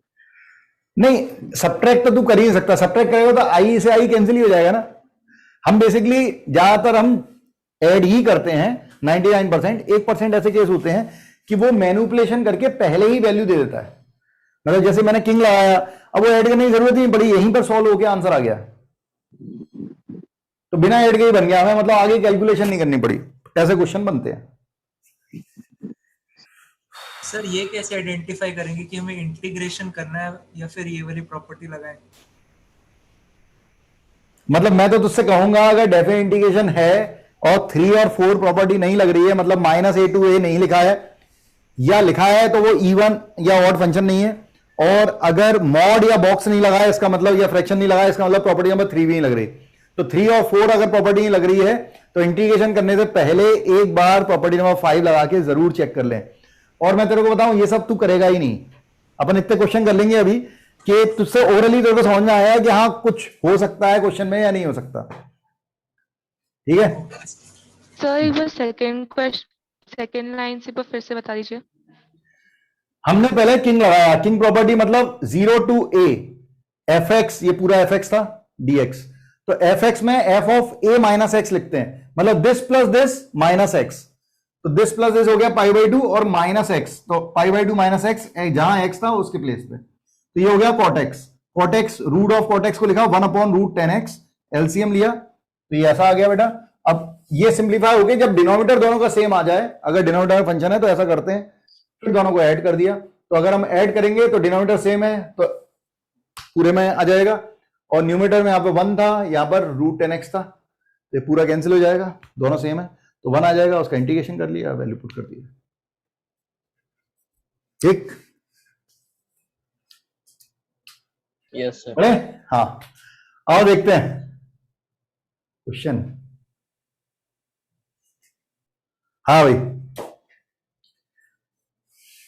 नहीं, सब्ट्रैक्ट तो तू कर ही नहीं सकता, सब्ट्रैक्ट करेगा तो आई से आई कैंसिल ही हो जाएगा ना। हम बेसिकली ज्यादातर हम ऐड ही करते हैं 99%। 1% ऐसे केस होते हैं कि वो मैनिपुलेशन करके पहले ही वैल्यू दे देता है। मतलब जैसे मैंने किंग लगाया, अब वो ऐड करने की जरूरत नहीं पड़ी, यहीं पर सॉल्व होकर आंसर आ गया, तो बिना ऐड के ही बन गया, हमें मतलब आगे कैलकुलेशन नहीं करनी पड़ी। ऐसे क्वेश्चन बनते हैं। सर ये कैसे आइडेंटिफाई करेंगे कि हमें इंटीग्रेशन करना है या फिर ये वाली प्रॉपर्टी लगाएं? मतलब मैं तो तुझसे कहूंगा अगर डेफिनेट इंटीग्रेशन है और 3 और 4 प्रॉपर्टी नहीं लग रही है, मतलब -a to a नहीं लिखा है, या लिखा है तो वो इवन या ऑड फंक्शन नहीं है, और अगर मॉड या बॉक्स नहीं लगा है इसका मतलब, या फ्रैक्शन नहीं लगा है इसका मतलब प्रॉपर्टी नंबर 3 भी नहीं लग रही। तो 3 और 4 अगर प्रॉपर्टी नहीं लग रही है तो इंटीग्रेशन करने से पहले एक बार प्रॉपर्टी नंबर 5 लगा के जरूर चेक कर लें। और मैं तेरे को बताऊं ये सब तू करेगा ही नहीं, अपन इतने क्वेश्चन कर लेंगे अभी कि तुझसे ओरली तेरे को समझ में आया कि हाँ कुछ हो सकता है क्वेश्चन में या नहीं हो सकता। ठीक है सर, एक बार सेकंड लाइन से फिर से बता दीजिए। हमने पहले किंग लगाया, किंग प्रॉपर्टी मतलब 0 to a fx, ये पूरा fx था dx, तो fx में f of a minus x लिखते हैं, मतलब this plus this minus x, तो दिस प्लस दिस हो गया π/2 और माइनस x, तो π/2 माइनस x, जहां x था उसके प्लेस पे, तो ये हो गया cot x। cot x, root of cot x को लिखा 1/√10x, एलसीएम लिया तो ये ऐसा आ गया बेटा। अब ये सिंप्लीफाई हो गया जब डिनोमिनेटर दोनों का सेम आ जाए, अगर डिनोमिनेटर में फंक्शन है तो ऐसा करते हैं, फिर दोनों को ऐड कर दिया, तो अगर हम ऐड करेंगे तो डिनोमिनेटर सेम है तो पूरे में आ जाएगा, और न्यूमरेटर में यहां पे 1 था, यहां पर √10x था, तो पूरा कैंसिल हो जाएगा, दोनों सेम है तो 1 आ जाएगा, उसका इंटीग्रेशन कर लिया, वैल्यू पुट कर दिया। ठीक, यस सर। अरे हाँ, आओ देखते हैं क्वेश्चन। हाँ भाई,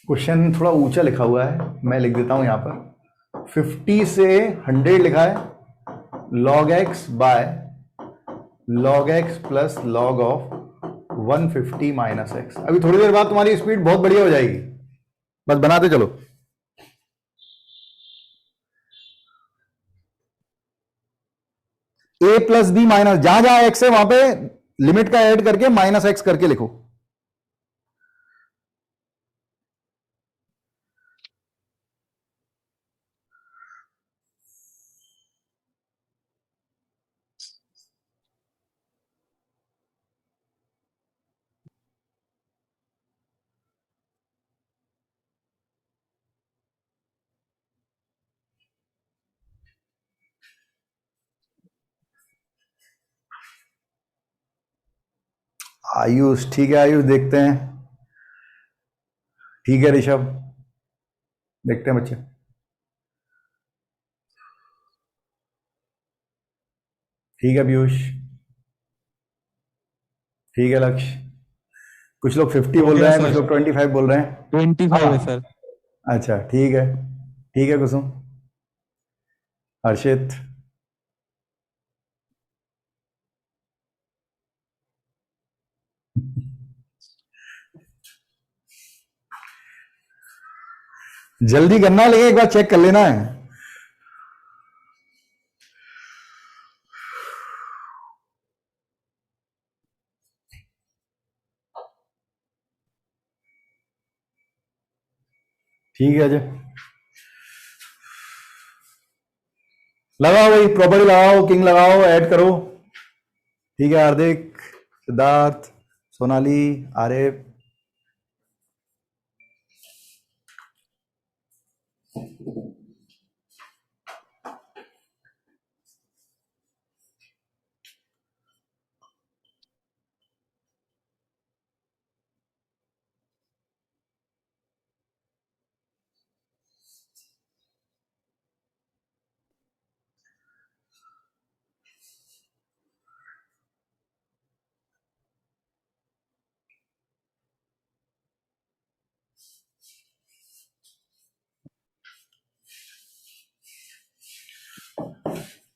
क्वेश्चन थोड़ा ऊंचा लिखा हुआ है, मैं लिख देता हूं यहां पर। 50 से 100 लिखा है, log x by log x plus log of 150 minus X. अभी थोड़ी देर बाद तुम्हारी स्पीड बहुत बढ़िया हो जाएगी, बस बनाते चलो। a प्लस बी माइनस, जहां जहां x है वहां पे लिमिट का ऐड करके माइनस एक्स करके लिखो। आयुष ठीक है, आयुष देखते हैं। ठीक है ऋषभ, देखते हैं बच्चे। ठीक है पीयूष, ठीक है लक्ष्य। कुछ लोग 50 बोल रहे हैं, कुछ लोग 25 बोल रहे हैं। 25 है सर। अच्छा ठीक है कुसुम। हर्षित, जल्दी करना है, लेकिन एक बार चेक कर लेना है। ठीक है अजय, लगाओ भाई, प्रॉपर्टी लगाओ, किंग लगाओ, ऐड करो। ठीक है हार्दिक, सिद्धार्थ, सोनाली, आरिफ।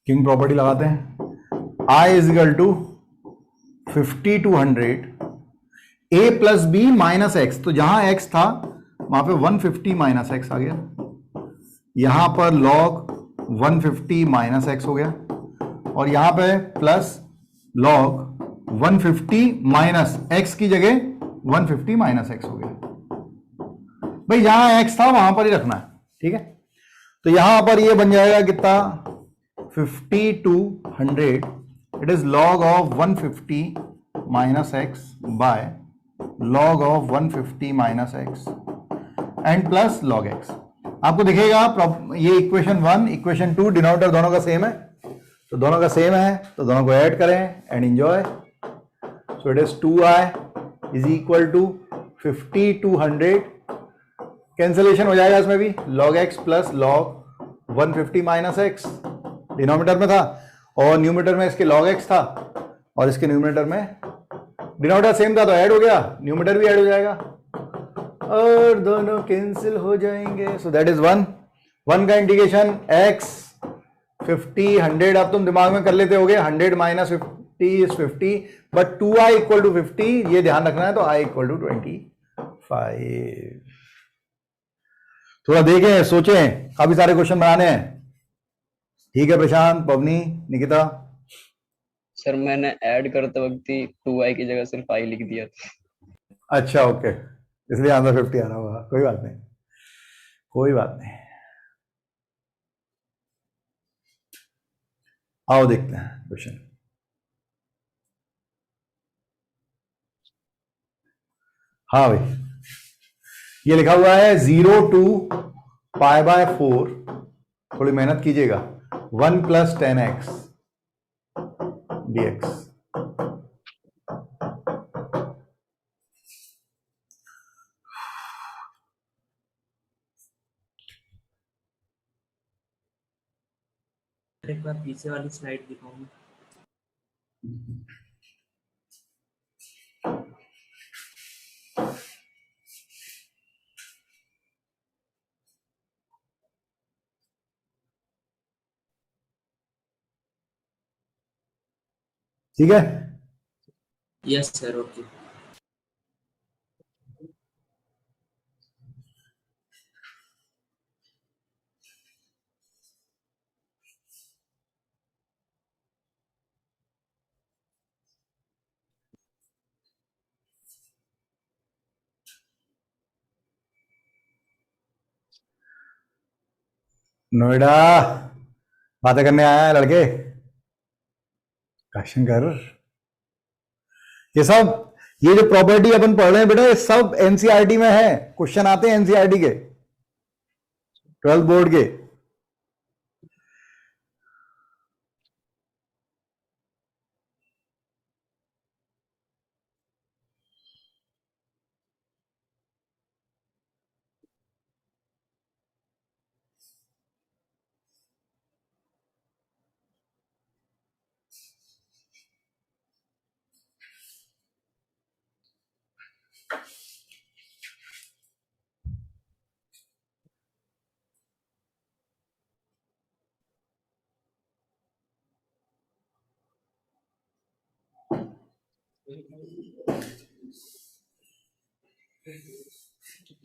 किंग प्रॉपर्टी लगाते हैं। I is equal to 50 to 100 a plus B minus X. तो जहां x था वहां पे 150 माइनस एक्स आ गया, यहां पर log 150 माइनस एक्स हो गया, और यहां पे प्लस log 150 माइनस एक्स की जगह 150 माइनस एक्स हो गया। भाई जहां x था वहां पर ही रखना है, ठीक है। तो यहां पर ये बन जाएगा कितना, 50 to 100, it is log of 150 minus x by log of 150 minus x and plus log x। आपको दिखेगा ये इक्वेशन 1 इक्वेशन 2 डिनोमिनेटर दोनों का सेम है, तो दोनों का सेम है तो दोनों को ऐड करें and enjoy. So it is 2i is equal to 50 to 100, cancellation हो जाएगा इसमें भी, log x plus log 150 minus X denominator में था और न्यूमिनेटर में इसके log x था, और इसके न्यूमिनेटर में डिनोमिनेटर सेम था तो ऐड हो गया, न्यूमिनेटर भी ऐड हो जाएगा और दोनों कैंसिल हो जाएंगे। सो दैट इज 1 का इंडिकेशन x 50 100। अब तुम दिमाग में कर लेते होगे 100 minus 50 is 50, but 2i equal to 50 ये ध्यान रखना है, तो i इक्वल टू 25। थोड़ा देखें, सोचें, काफी सारे क्वेश्चन बनाने हैं। ठीक है प्रशांत, पवनी, निकिता। सर मैंने ऐड करते वक्त ही 2i की जगह सिर्फ i लिख दिया था। अच्छा ओके, इसलिए आंसर 50 आ रहा होगा, कोई बात नहीं, कोई बात नहीं। आओ देखते हैं क्वेश्चन। हाँ भाई, ये लिखा हुआ है 0 to π/4, थोड़ी मेहनत कीजिएगा, 1 + 10x dx। एक बार पीछे वाली स्लाइड दिखाऊंगा। ठीक है, यस सर, ओके। नोएडा बातें करने आया है लड़के, क्वेश्चन कर। ये सब, ये जो प्रॉपर्टी अपन पढ़ रहे हैं बेटा, ये सब एनसीईआरटी में है, क्वेश्चन आते हैं एनसीईआरटी के 12th बोर्ड के।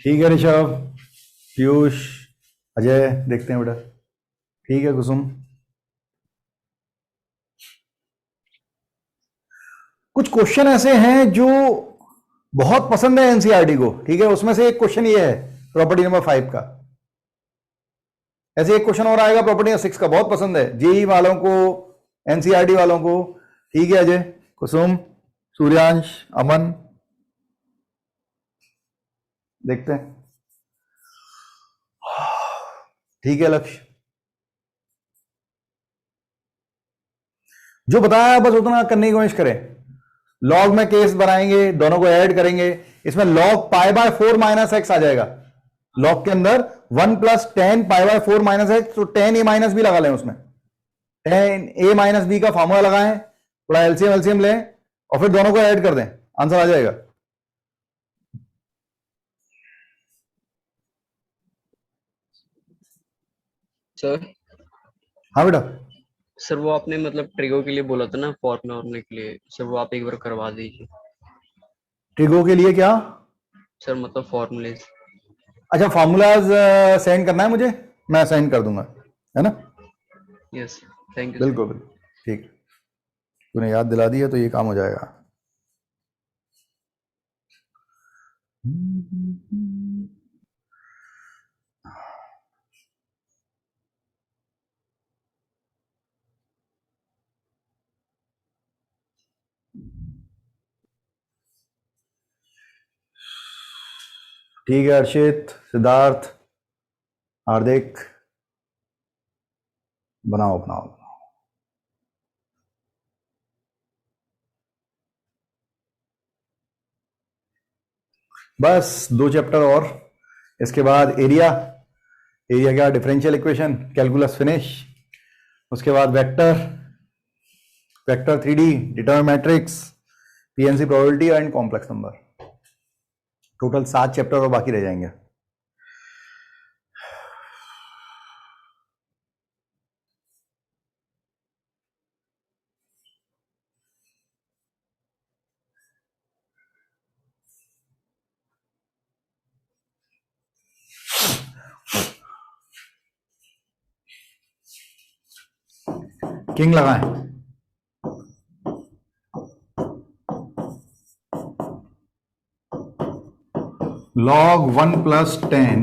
ठीक है ऋषभ, पीयूष, अजय, देखते हैं बेटा। ठीक है कुसुम, कुछ क्वेश्चन ऐसे हैं जो बहुत पसंद है एनसीईआरटी को, ठीक है, उसमें से एक क्वेश्चन ये है प्रॉपर्टी नंबर 5 का। ऐसे एक क्वेश्चन और आएगा प्रॉपर्टी नंबर 6 का, बहुत पसंद है जेई वालों को, एनसीईआरटी वालों को। ठीक है अजय, कुसुम, सूर्यांश, अमन, देखते हैं। ठीक है लक्ष्य, जो बताया बस उतना करने की कोशिश करें। लॉग में केस बनाएंगे, दोनों को ऐड करेंगे, इसमें log π/4 माइनस एक्स आ जाएगा। लॉग के अंदर 1 + 10 π/4 माइनस एक्स, तो 10a माइनस बी लगा लें उसमें, 10a माइनस बी का फॉर्मूला लगाएं, थोड़ा एलसीएम लें और फिर दोनों को ऐड कर दें, आंसर आ जाएगा। सर हाँ बेटा। सर वो आपने मतलब ट्रिगो के लिए बोला था ना, फॉर्मूला होने के लिए, सर वो आप एक बार करवा दीजिए। ट्रिगो के लिए क्या सर मतलब फॉर्मूलेज। अच्छा, फॉर्मूलाज सेंड करना है मुझे, मैं सेंड कर दूंगा, है ना। Yes thank you. बिल्कुल बिल्कुल ठीक, तूने याद दिला दिया तो ये काम हो जाएगा। ठीक है अर्षित, सिद्धार्थ, हार्दिक, बनाओ बनाओ। बस 2 चैप्टर और, इसके बाद एरिया क्या, डिफरेंशियल इक्वेशन, कैलकुलस फिनिश, उसके बाद vector 3D, determinant matrix, PNC probability and complex number. Total 7 chapter और बाकी रह जाएंगे। किंग लगाएं। log 1 + 10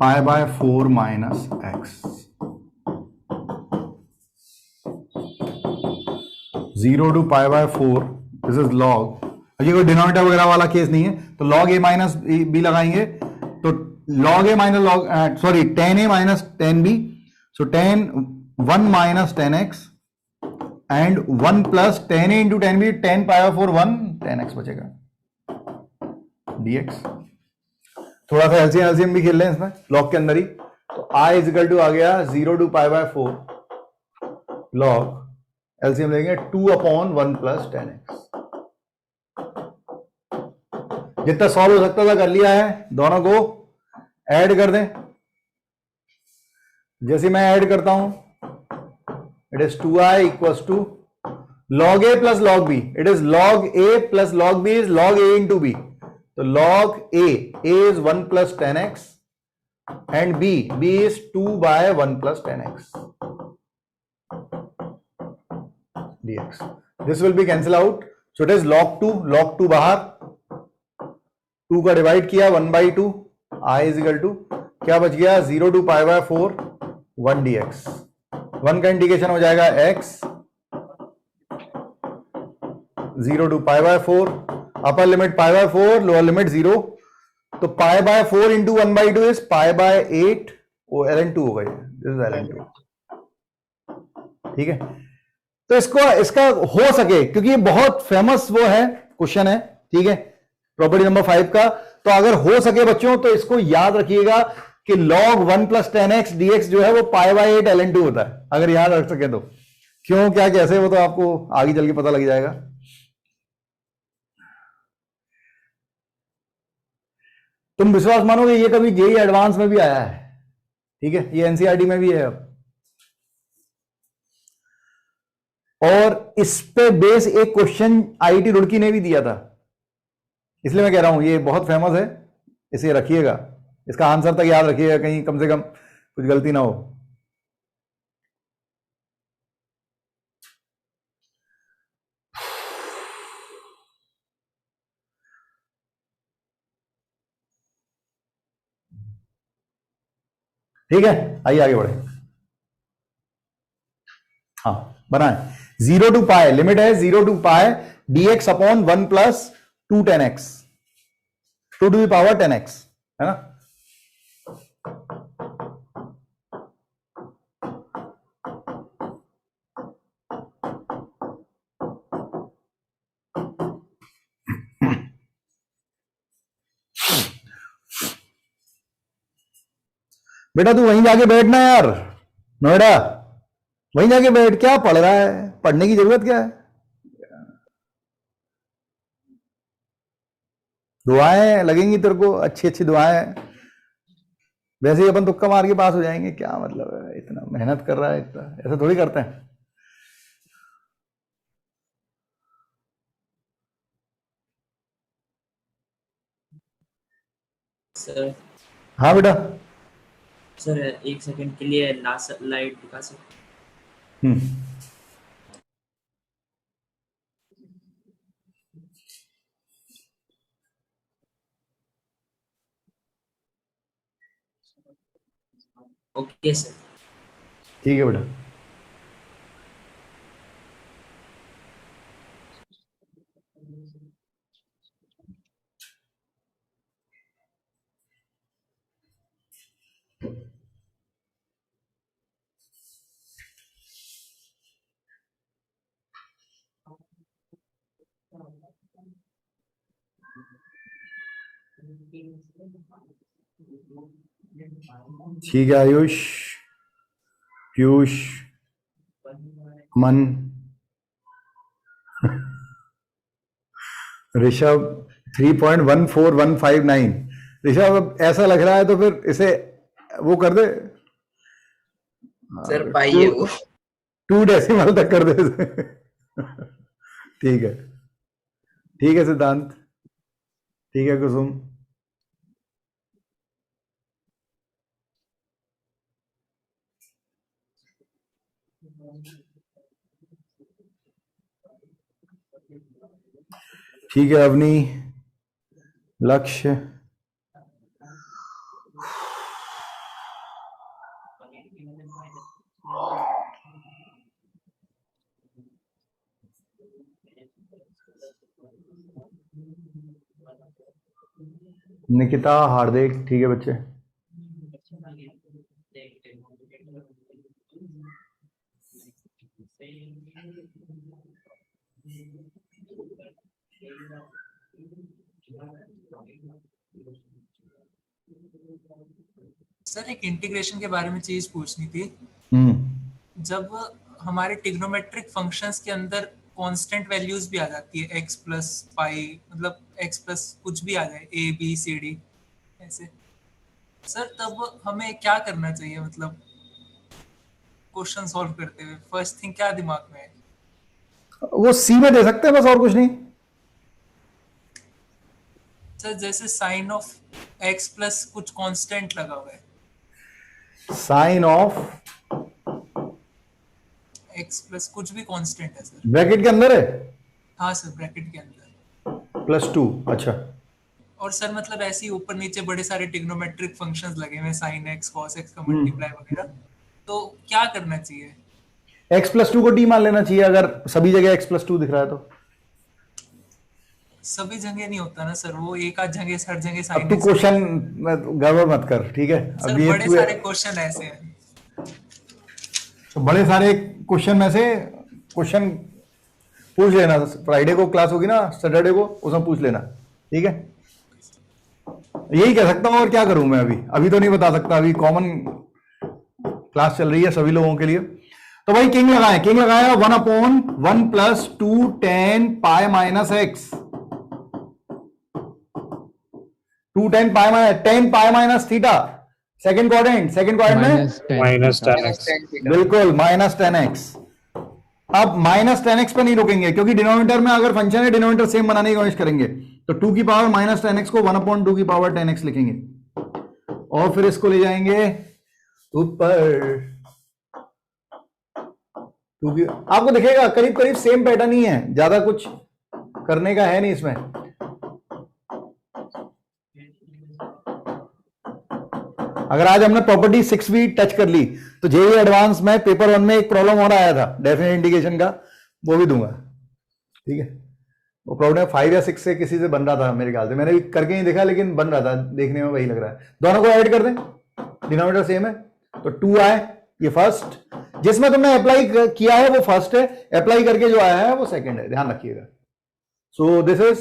π/4 minus X, 0 to π/4, this is log। ये कोई डिनोमिनेटर वगैरह वाला केस नहीं है, तो log a माइनस बी लगाएंगे, तो log a minus log, sorry 10a minus 10b, so 1 minus 10x and 1 + 10a into 10b, 10 π/4 1, 10x बचेगा dx। थोड़ा सा एलसीएम भी खेल लें इसमें, लॉग के अंदर ही, तो i = आ गया 0 to π/4 log, एलसीएम लेंगे 2/1 + 10x। जितना सॉल्व हो सकता था कर लिया है, दोनों को ऐड कर दें। जैसे मैं ऐड करता हूं, it is 2i = log a + log b, it is log a + log b is log a into b, तो log a is 1 + 10x and b is 2/1 + 10x dx. This will be cancel out, so it is log 2 बाहर, 2 का डिवाइड किया 1/2, i = क्या बच गया, 0 to π/4 1 dx। 1 का इंडिकेशन हो जाएगा x, 0 to π/4, upper limit π/4, lower limit 0, तो π/4 इंटू 1/2 इज π/8, वो ln2 हो गई, दिस इज ln2। ठीक है, तो इसका हो सके, क्योंकि ये बहुत फेमस वो है क्वेश्चन है, ठीक है, प्रॉपर्टी नंबर 5 का, तो अगर हो सके बच्चों तो इसको याद रखिएगा कि log 1 + 10x dx जो है वो π/8 ln2 होता है, अगर याद रख सके तो। क्यों, क्या, कैसे, वो तो आपको आगे चल के पता लग जाएगा। तुम विश्वास मानोगे ये कभी जेई एडवांस में भी आया है, ठीक है, ये एनसीईआरटी में भी है अब। और इस पे बेस एक क्वेश्चन आईआईटी रुड़की ने भी दिया था, इसलिए मैं कह रहा हूं ये बहुत फेमस है, इसे रखिएगा, इसका आंसर तक याद रखिएगा, कहीं कम से कम कुछ गलती ना हो। ठीक है, आइए आगे बढ़े। हाँ बनाए, 0 to पाई, लिमिट है 0 to pi dx upon 1 plus 2 10x, 2 to the power 10x, है ना। बेटा तू वहीं जाके बैठना यार, नोएडा वहीं जाके बैठ, क्या पढ़ रहा है, पढ़ने की जरूरत क्या है। दुआएं लगेंगी तेरे को, अच्छी अच्छी दुआएं, वैसे ही अपन तुक्का मार के पास हो जाएंगे, क्या मतलब है, इतना मेहनत कर रहा है, इतना ऐसा थोड़ी करते हैं। सर हाँ बेटा। सर 1 सेकंड के लिए लास्ट लाइट दिखा सकते? Okay sir. ठीक है बेटा। ठीक है आयुष, पीयूष, मन, ऋषभ 3.14159। ऋषभ अब ऐसा लग रहा है तो फिर इसे वो कर दे सर, पाइए वो 2 डेसिमल तक कर दे। ठीक है, ठीक है सिद्धांत, ठीक है कुसुम। ठीक है अवनी, लक्ष्य, निकिता, हार्दिक, ठीक है बच्चे। सर एक इंटीग्रेशन के बारे में चीज पूछनी थी। जब हमारे ट्रिग्नोमेट्रिक फंक्शंस के अंदर कांस्टेंट वैल्यूज भी आ जाती है, x प्लस पाई, मतलब x प्लस कुछ भी आ जाए, a b c d ऐसे, सर तब हमें क्या करना चाहिए, मतलब क्वेश्चन सॉल्व करते हुए फर्स्ट थिंग क्या दिमाग में है? वो c में दे सकते हैं बस, और कुछ नहीं। सर जैसे साइन ऑफ x प्लस कुछ कांस्टेंट लगा हुआ है, साइन ऑफ x प्लस कुछ भी कांस्टेंट है सर, ब्रैकेट के अंदर है। हाँ सर ब्रैकेट के अंदर +2, अच्छा। और सर मतलब ऐसे ही ऊपर नीचे बड़े सारे ट्रिग्नोमेट्रिक फंक्शंस लगे हुए, साइन x cos x का मल्टीप्लाई वगैरह, तो क्या करना चाहिए? x +2 को d मान लेना चाहिए, अगर सभी जगह x +2 दिख रहा है तो। सभी जगह नहीं होता ना सर, वो एक आध जगह हर जगह साइन। अब तू क्वेश्चन गड़बड़ मत कर, ठीक है। सर अब बड़े सारे क्वेश्चन ऐसे हैं, तो बड़े सारे क्वेश्चन में से क्वेश्चन पूछ लेना, फ्राइडे को क्लास होगी ना, सैटरडे को, उसमें पूछ लेना, ठीक है। यही कह सकता हूं, और क्या करूं मैं, अभी तो नहीं बता सकता, अभी कॉमन क्लास चल रही है सभी लोगों के लिए। तो भाई किंग लगाया 1/1 + 2 tan पाई - x, 2 10 pi minus theta, second quadrant में माइनस 10x। बिल्कुल -10x। अब -10x पे नहीं रुकेंगे क्योंकि डिनोमिनेटर में अगर फंक्शन है डिनोमिनेटर सेम बनाने की कोशिश करेंगे, तो 2 की पावर -10x को 1/2 की पावर 10x लिखेंगे और फिर इसको ले जाएंगे ऊपर। आपको दिखेगा करीब करीब सेम पैटर्न ही है, ज्यादा कुछ करने का है नहीं इसमें। अगर आज हमने प्रॉपर्टी 6 भी टच कर ली तो जेईई एडवांस में पेपर 1 में एक प्रॉब्लम और आया था डेफिनेट इंडिकेशन का, वो भी दूंगा, ठीक है। वो प्रॉब्लम 5 या 6 से किसी से बन रहा था मेरे ख्याल से, मैंने भी करके नहीं देखा लेकिन बन रहा था, देखने में वही लग रहा है। दोनों को ऐड कर दें, डिनोमिनेटर सेम है तो 2 आए, ये फर्स्ट, जिसमें तुमने अप्लाई किया है वो फर्स्ट है, अप्लाई करके जो आया है वो सेकंड है, ध्यान रखिएगा। सो दिस इज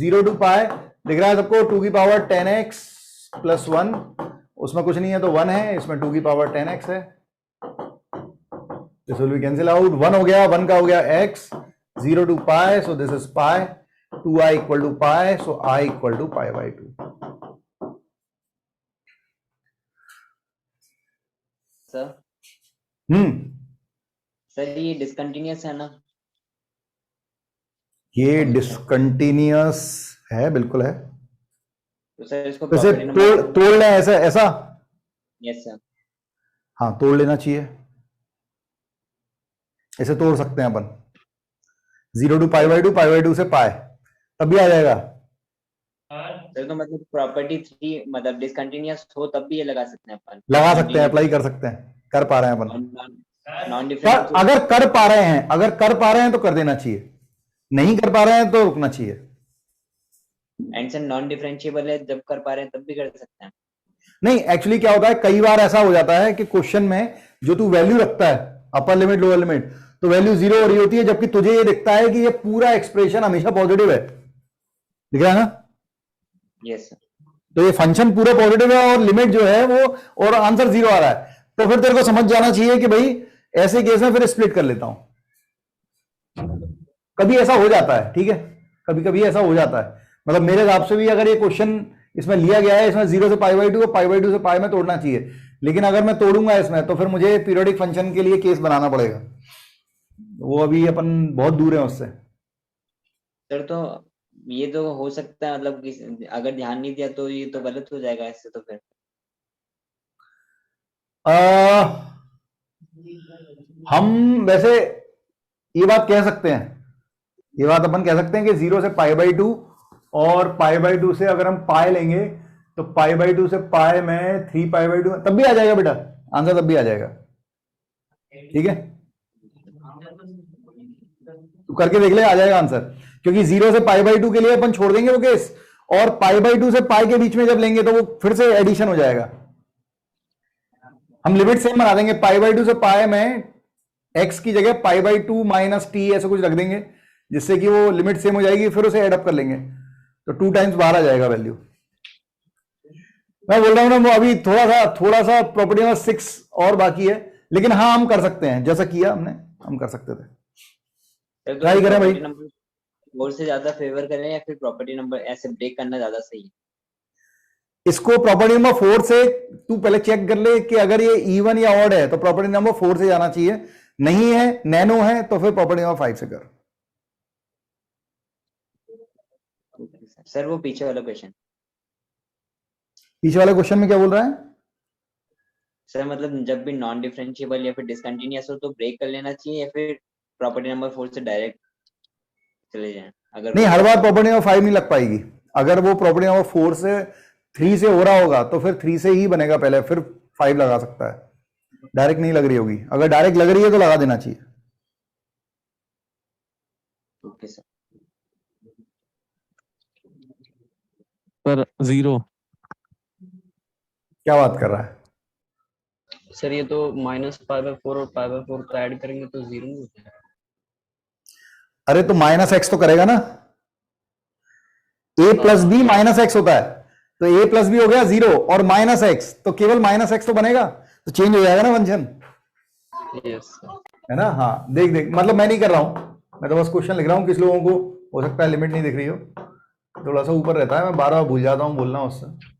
0 to पाई, दिख रहा है सबको 2 की पावर 10x + 1, उसमें कुछ नहीं है तो 1 है, इसमें 2 की पावर 10x है, this will be cancel out, 1 हो गया, 1 का हो गया x, 0 to pi, so this is pi, 2i = pi, so i = पाई/2। सर सर ये डिसकंटिन्यूअस है ना? ये डिसकंटिन्यूअस है, बिल्कुल है। तो सर इसको वैसे तोड़ लें ऐसा। Yes sir. हाँ तोड़ लेना चाहिए, ऐसे तोड़ सकते हैं अपन, 0 to पाई/2, पाई/2 से पाई, तब भी आ जाएगा। सर तो मतलब प्रॉपर्टी 3 मतलब डिसकंटिन्यूअस हो तब भी ये लगा सकते हैं अपन? लगा सकते हैं, अप्लाई कर सकते हैं, कर पा रहे हैं अपन। नॉन डिफरेंशिएबल अगर कर पा रहे हैं तो कर देना चाहिए, नहीं कर पा रहे हैं तो रुकना चाहिए। एंड सर नॉन डिफरेंशिएबल है, जब कर पा रहे हैं तब भी कर सकते हैं? नहीं, एक्चुअली क्या होता है, कई बार ऐसा हो जाता है कि क्वेश्चन में जो तू वैल्यू रखता है, अपर लिमिट लोअर लिमिट, तो वैल्यू 0 हो रही होती है, जबकि तुझे ये दिखता है कि ये पूरा एक्सप्रेशन हमेशा पॉजिटिव है, दिख रहा है ना? Yes sir. तो ये फंक्शन पूरा पॉजिटिव है और लिमिट जो है वो, और आंसर 0 आ रहा है, तो फिर तेरे को समझ जाना चाहिए कि भाई ऐसे केस में फिर स्प्लिट कर लेता हूं। कभी ऐसा हो जाता है, ठीक है, कभी कभी ऐसा हो जाता है, मतलब मेरे हिसाब से भी अगर ये क्वेश्चन इसमें लिया गया है, इसमें 0 से पाई/2 और पाई/2 से पाई में तोड़ना चाहिए, लेकिन अगर मैं तोड़ूंगा इसमें तो फिर मुझे पीरियोडिक फंक्शन के लिए केस बनाना पड़ेगा, वो अभी अपन बहुत दूर है उससे। सर तो ये तो हो सकता है, मतलब अगर ध्यान नहीं दिया तो ये तो गलत हो जाएगा इससे, तो फिर हम वैसे ये बात कह सकते हैं, ये बात अपन कह सकते हैं कि 0 से पाई/2 और पाई/2 से अगर हम पाई लेंगे तो पाई/2 से पाई में 3 पाई/2 तब भी आ जाएगा बेटा, आंसर तब भी आ जाएगा, ठीक है, तू करके देख ले, आ जाएगा आंसर, क्योंकि 0 से पाई/2 के लिए अपन छोड़ देंगे वो केस, और पाई/2 से पाई के बीच में जब लेंगे तो वो फिर से एडिशन हो जाएगा। हम लिमिट सेम बना देंगे, पाई/2 से पाई में x की जगह पाई/2 - t ऐसा कुछ रख देंगे, जिससे कि वो लिमिट सेम हो जाएगी, फिर उसे एडअप कर लेंगे तो 2 टाइम्स बाहर आ जाएगा वैल्यू। मैं बोल रहा हूं ना, वो अभी थोड़ा सा प्रॉपर्टी नंबर 6 और बाकी है, लेकिन हाँ हम कर सकते हैं, जैसा किया हमने, हम कर सकते थे, ट्राई करें भाई। नंबर 4 से ज्यादा फेवर करें या फिर प्रॉपर्टी नंबर ऐसे ब्रेक करना ज्यादा सही है? इसको प्रॉपर्टी नंबर 4 से तू पहले चेक कर ले कि अगर ये इवन या ऑड है तो प्रॉपर्टी नंबर 4 से जाना चाहिए, नहीं है नैनो है तो फिर प्रॉपर्टी नंबर 5 से कर। सर वो पीछे वाला क्वेश्चन में क्या बोल रहा है सर? मतलब जब भी नॉन डिफरेंशिएबल या फिर डिसकंटिन्यूअस हो तो ब्रेक कर लेना चाहिए या फिर प्रॉपर्टी नंबर 4 से डायरेक्ट चले जाएं? अगर नहीं, हर बार प्रॉपर्टी नंबर 5 नहीं लग पाएगी, अगर वो प्रॉपर्टी नंबर 4 से 3 से हो रहा होगा तो फिर 3 से ही बनेगा पहले, फिर 5 लगा सकता है, डायरेक्ट नहीं लग रही होगी, अगर डायरेक्ट लग रही है तो लगा देना चाहिए। Okay sir. पर 0 क्या बात कर रहा है सर? ये तो -π/4 और π/4 को ऐड करेंगे तो 0 नहीं होता है। अरे तो -x तो करेगा ना, a + b -x होता है, तो a + b हो गया 0 और -x, तो केवल -x तो बनेगा, तो चेंज हो जाएगा ना फंक्शन, यस है ना? हाँ देख, मतलब मैं नहीं कर रहा हूं, मैं तो बस क्वेश्चन लिख रहा हूं, किस लोगों को हो सकता है लिमिट नहीं दिख रही हो, थोड़ा सा ऊपर रहता है, मैं बार बार भूल जाता हूँ बोलना उससे।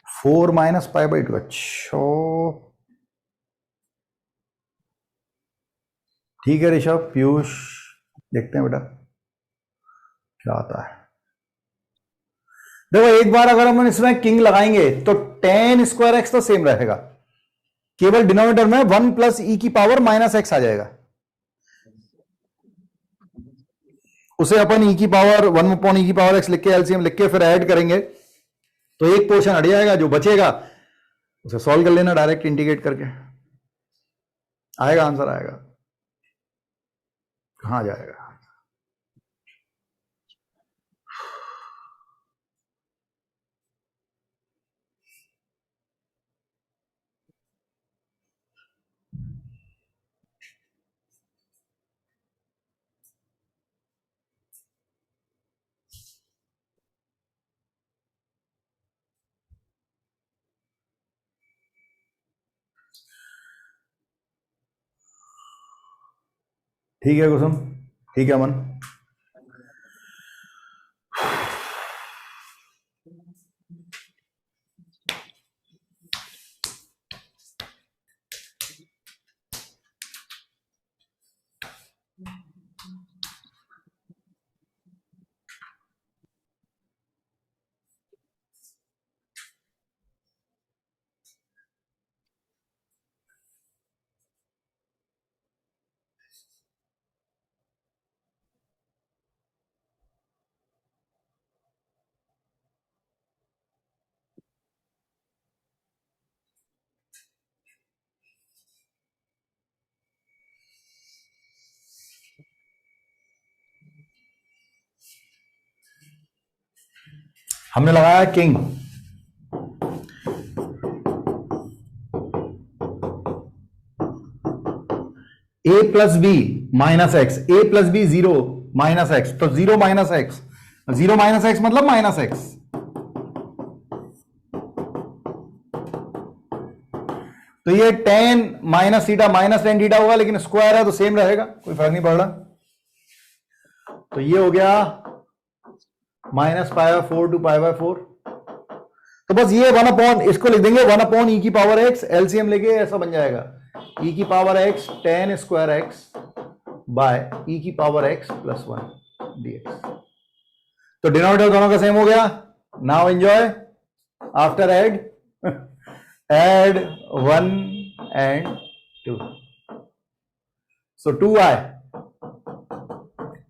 Four minus pi by two. अच्छा ठीक है ऋषभ, पीयूष, देखते हैं बेटा क्या आता है। देखो एक बार अगर हम इसमें किंग लगाएंगे तो टेन स्क्वायर एक्स तो सेम रहेगा, केवल डिनोमिनेटर में वन प्लस ई की पावर माइनस एक्स आ जाएगा। उसे अपन ई की पावर वन अपॉन ई की पावर एक्स लिख के एलसीएम लिख के फिर ऐड करेंगे तो एक पोर्शन हट जाएगा, जो बचेगा उसे सॉल्व कर लेना डायरेक्ट इंटीग्रेट करके, आएगा आंसर आएगा। कहां जाएगा? ठीक है कुसुम, ठीक है अमन। हमने लगाया king, A plus B minus X, A plus B zero minus X, तो zero minus X, zero minus X मतलब माइनस एक्स। तो ये tan minus theta minus tan theta होगा, लेकिन स्क्वायर है तो सेम रहेगा, कोई फर्क नहीं पड़ रहा। तो ये हो गया minus pi by four to pi by four. तो बस ये वन अपॉन, इसको लिख देंगे वन अपॉन ई की पावर एक्स, एलसीएम लेके ऐसा बन जाएगा ई की power X tan square X by E की power X plus one DX. तो डिनोमिनेटर दोनों का सेम हो गया। Now enjoy after add, add one and two, so two I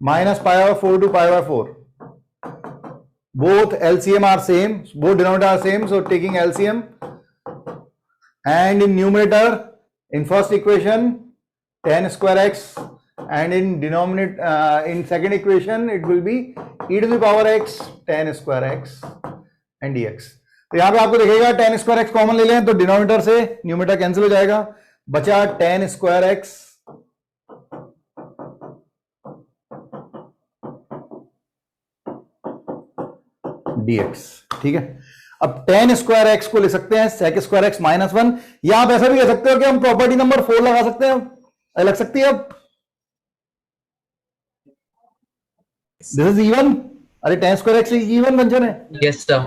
minus pi over 4 to pi over 4. Both LCM are same, both denominator are same, so taking LCM, and in numerator, in first equation 10 square x, and in denominator, in second equation it will be e to the power x 10 square x and dx. तो यहां पे आपको दिखेगा 10 स्क्वायर एक्स कॉमन ले लें तो डिनोमिनेटर से न्यूमरेटर कैंसिल हो जाएगा, बचा 10 स्क्वायर एक्स dx। ठीक है, अब 10 स्क्वायर एक्स को ले सकते हैं sec square x minus one, या आप ऐसा भी कह सकते हो कि हम प्रॉपर्टी नंबर 4 लगा सकते हैं, लग सकती है। अब दिस इज इवन, अरे 10 स्क्वायर एक्स इवन फंक्शन है। Yes sir.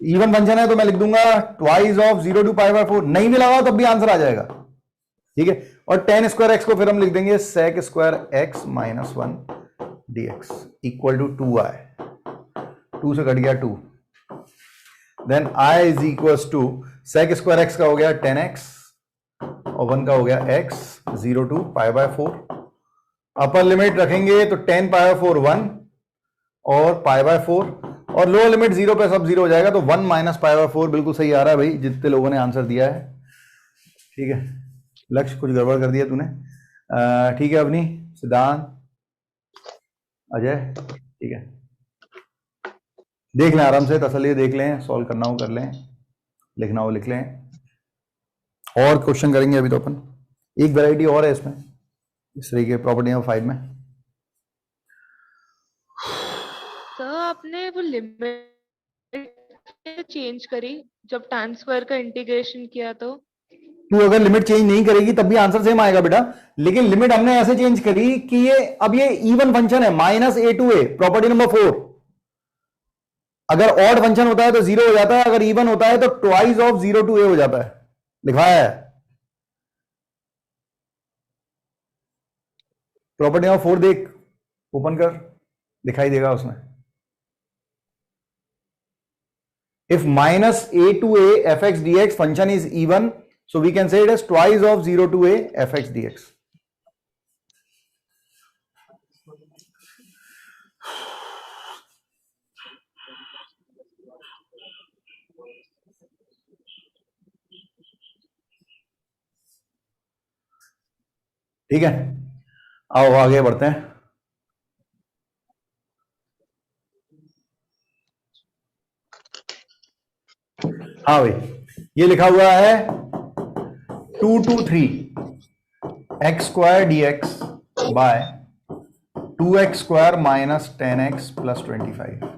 इवन फंक्शन है तो मैं लिख दूंगा twice of 0 to pi by 4, नहीं भी लगाओ तब भी आंसर आ जाएगा, ठीक है। और टेन स्क्वायर एक्स को फिर हम लिख देंगे sec square x minus 1 dx equal to 2i, 2 से कट गया 2, then i is equal to sec square x का हो गया 10x और 1 का हो गया x, 0 to pi by 4, upper limit रखेंगे तो 10 पाई बाय 4 1 और पाई बाय 4, और लोअर लिमिट 0 पे सब 0 हो जाएगा, तो 1 माइनस पाई बाय 4 बिल्कुल सही आ रहा है भाई, जितने लोगों ने आंसर दिया है, ठीक है। लक्ष्य कुछ गड़बड़ कर दिया तूने, ठीक है। अवनी, सिद्धांत, अजय, ठीक है, देख लें आराम से, तसल्ली देख लें, सॉल्व करना हो कर लें, लिखना हो लिख लें, और क्वेश्चन करेंगे अभी तो अपन। एक वैरायटी और है इसमें, इस तरीके प्रॉपर्टी नंबर 5 में। सर आपने वो लिमिट चेंज करी जब tan स्क्वायर का इंटीग्रेशन किया तो? तू अगर लिमिट चेंज नहीं करेगी तब भी आंसर सेम आएगा बेटा, लेकिन लिमिट हमने ऐसे चेंज करी कि ये अब ये इवन फंक्शन है, minus a to a, property number 4। अगर ऑड फंक्शन होता है तो 0 हो जाता है, अगर इवन होता है तो ट्वाइस ऑफ 0 to a हो जाता है, लिखवाया है। प्रॉपर्टी नंबर 4 देख, ओपन कर, दिखाई देगा उसमें। If minus a to a fx dx function is even, so we can say it as twice of 0 to a fx dx. ठीक है, आओ आगे बढ़ते हैं। हाँ भाई, ये लिखा हुआ है 2 to 3 x square d x by 2x square minus 10x plus 25।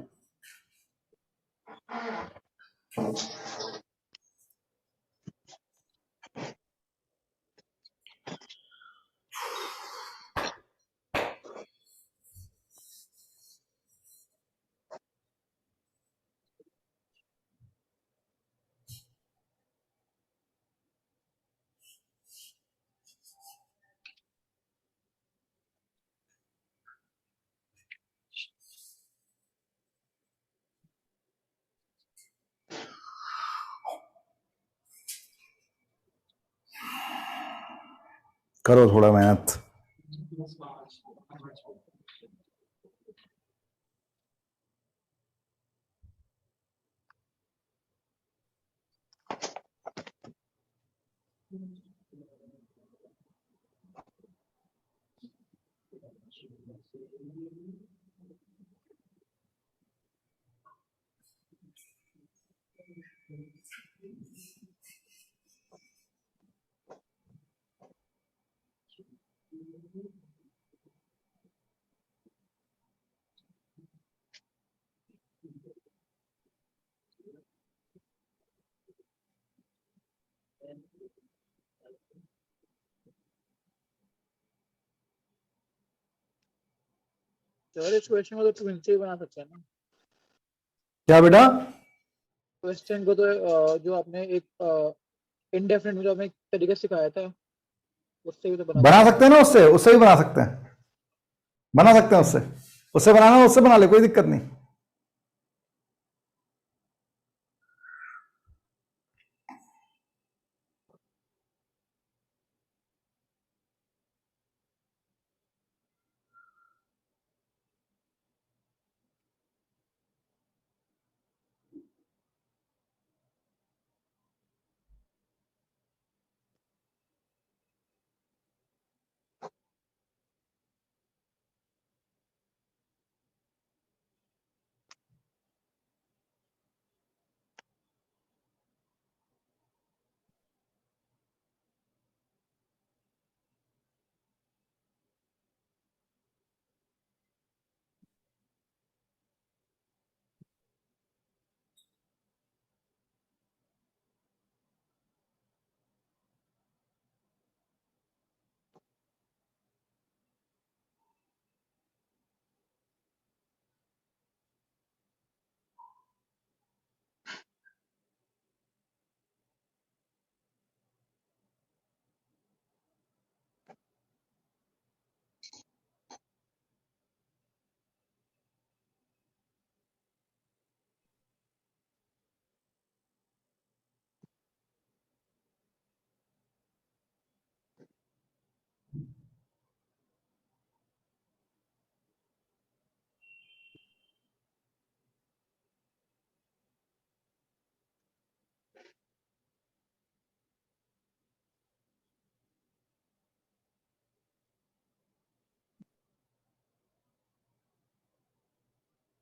करो थोड़ा मेहनत। सर इस क्वेश्चन को तो ट्विन से ही बना सकते हैं ना? क्या बेटा? क्वेश्चन को तो जो आपने एक इंडेफिनिट में जो आपने एक तरीका सिखाया था उससे भी तो बना सकते हैं ना, उससे उससे भी बना सकते हैं, बना सकते हैं उससे, उससे बनाना उससे बना ले, कोई दिक्कत नहीं।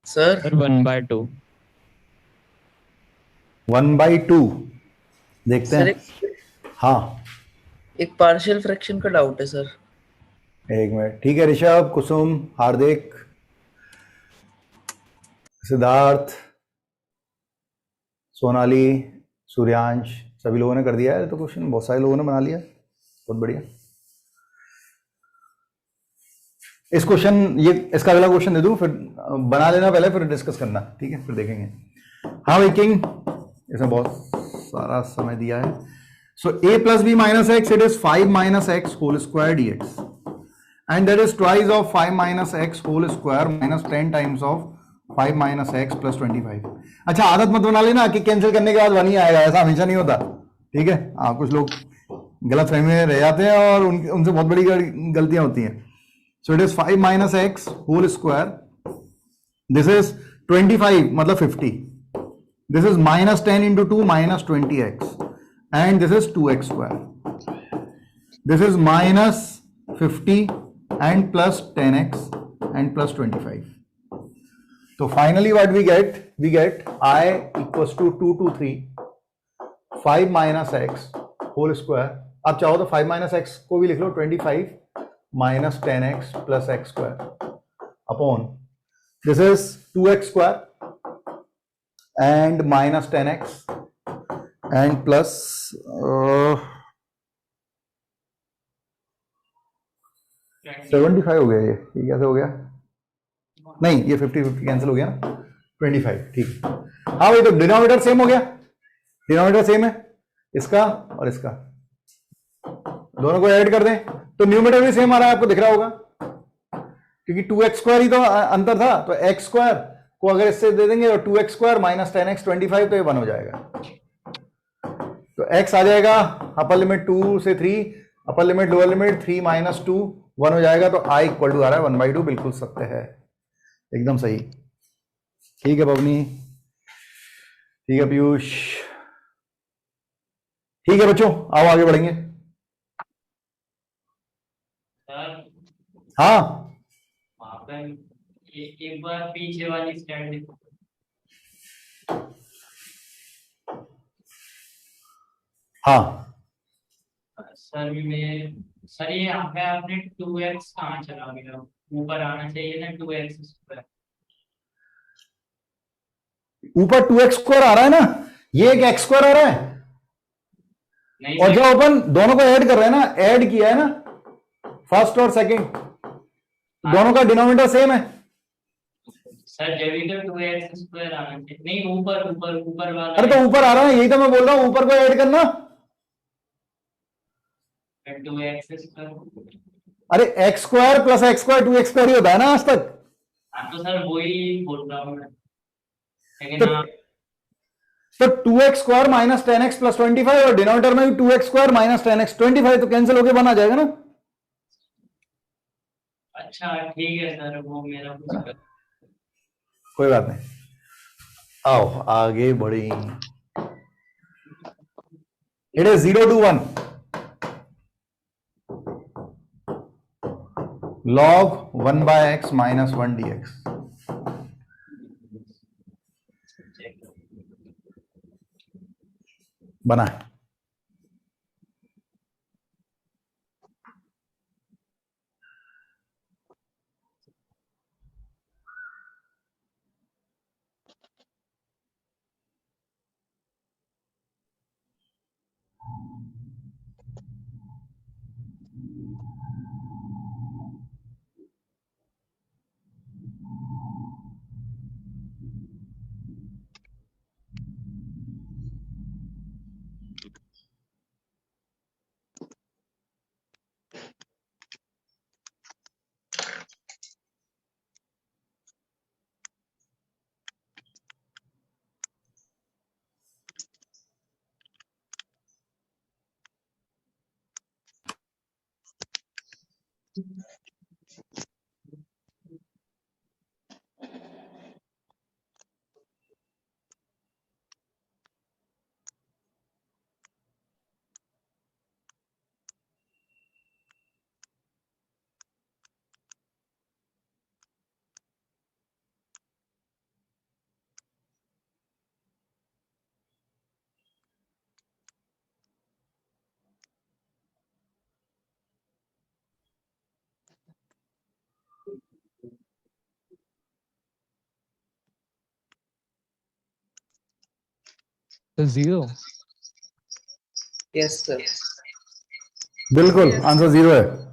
सर 1/2 1/2 देखते सर हैं। हाँ एक पार्शियल फ्रैक्शन का डाउट है सर। एक मिनट, ठीक है। ऋषभ, कुसुम, हार्दिक, सिद्धार्थ, सोनाली, सूर्यांश, सभी लोगों ने कर दिया है तो क्वेश्चन, बहुत सारे लोगों ने बना लिया, बहुत बढ़िया। इस क्वेश्चन, ये इसका अगला क्वेश्चन दे दूं, फिर बना लेना पहले, फिर डिस्कस करना, ठीक है, फिर देखेंगे। हाँ भाई किंग, इसमें बहुत सारा समय दिया है। सो a plus b minus x, it is 5 minus x whole square dx, and that is twice of 5 minus x whole square minus 10 times of 5 minus x plus 25। अच्छा, आदत मत बना लेना कि कैंसिल करने के बाद 1 ही आएगा, ऐसा हमेशा नहीं होता, ठीक है। हाँ, कुछ लोग गलत फहमी में रह जाते हैं और उनसे बहुत बड़ी गलतियां होती हैं। So it is 5 minus x whole square, this is 25 मतलब 50, this is minus 10 into 2 minus 20x, and this is 2x square, this is minus 50 and plus 10x and plus 25। so finally what we get I equals to 2 to 3 5 minus x whole square। आप चाहो तो 5 minus x को भी लिख लो, 25 minus 10x plus x square upon, this is 2x square and minus 10x and plus 75 हो गया। ये कैसे हो गया? नहीं, ये 50-50 कैंसिल हो गया ना, 25, ठीक। हाँ भाई, तो डिनोमिनेटर सेम हो गया, डिनोमिनेटर सेम है इसका और इसका, दोनों को ऐड कर दें तो न्यूमरेटर भी सेम आ रहा है, आपको दिख रहा होगा, क्योंकि 2x स्क्वायर ही तो अंतर था। तो x स्क्वायर को अगर इससे दे देंगे तो 2x स्क्वायर माइनस 10x 25, तो ये 1 हो जाएगा। तो x आ जाएगा अपर लिमिट 2 से 3, upper limit lower limit 3 minus 2, 1 हो जाएगा। तो I इक्वल टू आ रहा है 1/2, बिल्कुल सत्य है, एकदम सही। ठीक है पवनी, ठीक है पीयूष, ठीक है बच्चों, आओ आगे बढ़ेंगे। हाँ, वहां पर एक बार पीछे वाली स्टैंड देखो। हाँ सर सर ये यहाँ पे आपने 2x कहाँ चला गया? ऊपर आना चाहिए ना 2x स्क्वायर। ऊपर 2x स्क्वायर आ रहा है ना, ये एक x स्क्वायर आ रहा है, और जो अपन दोनों को ऐड कर रहे हैं ना, ऐड किया है ना फर्स्ट और सेकंड, दोनों का डिनोमिनेटर सेम है। सर जब भी तो 2x स्क्वायर आना चाहिए, नहीं ऊपर ऊपर ऊपर वाला। अरे तो ऊपर आ रहा है, यही तो मैं बोल रहा हूं, ऊपर को ऐड करना। 2x स्क्वायर, अरे x square plus x square 2x square ही होता है ना आज तक। हाँ तो सर वही बोल रहा हूँ मैं, लेकिन तो 2x square minus 10x plus 25, और डिनोमिनेटर में भी 2x स्क्वायर माइनस 10x 25, तो कैंसिल होके बना जाएगा ना। अच्छा ठीक है सर, वो मेरा कुछ कोई बात नहीं, आओ आगे बढ़ी। It is 0 to 1 log 1 by x minus 1 dx। बना है। 0. Yes sir. बिल्कुल आंसर 0 है।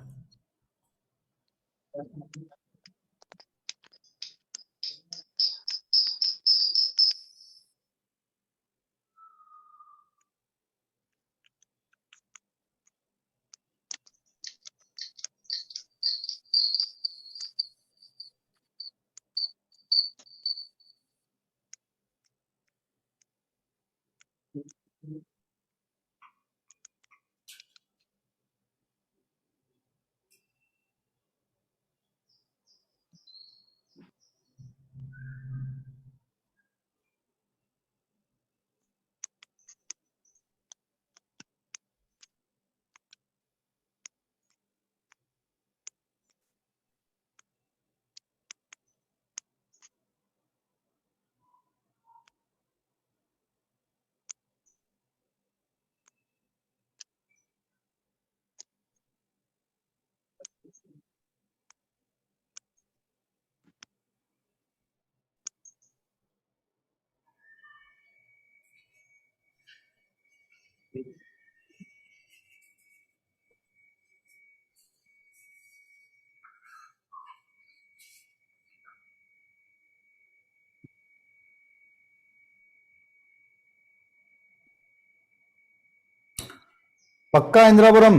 पक्का इंदिरापुरम,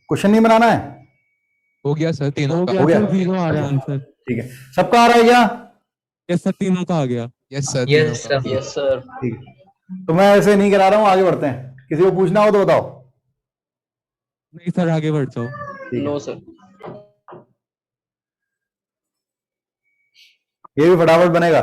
क्वेश्चन नहीं बनाना है? हो गया सर, तीनों हो का। गया हो गया? सर, तीनों आ रहा आंसर। ठीक है, सबका आ रहा है क्या? यस सर, तीनों का आ गया। यस सर, यस तीनों का। सर। Yes sir. ठीक है, तो मैं ऐसे नहीं करा रहा हूं, आगे बढ़ते हैं। किसी को पूछना हो तो बताओ। नहीं सर, आगे बढ़ जाओ। ठीक है, नो सर। ये भी फटाफट बनेगा।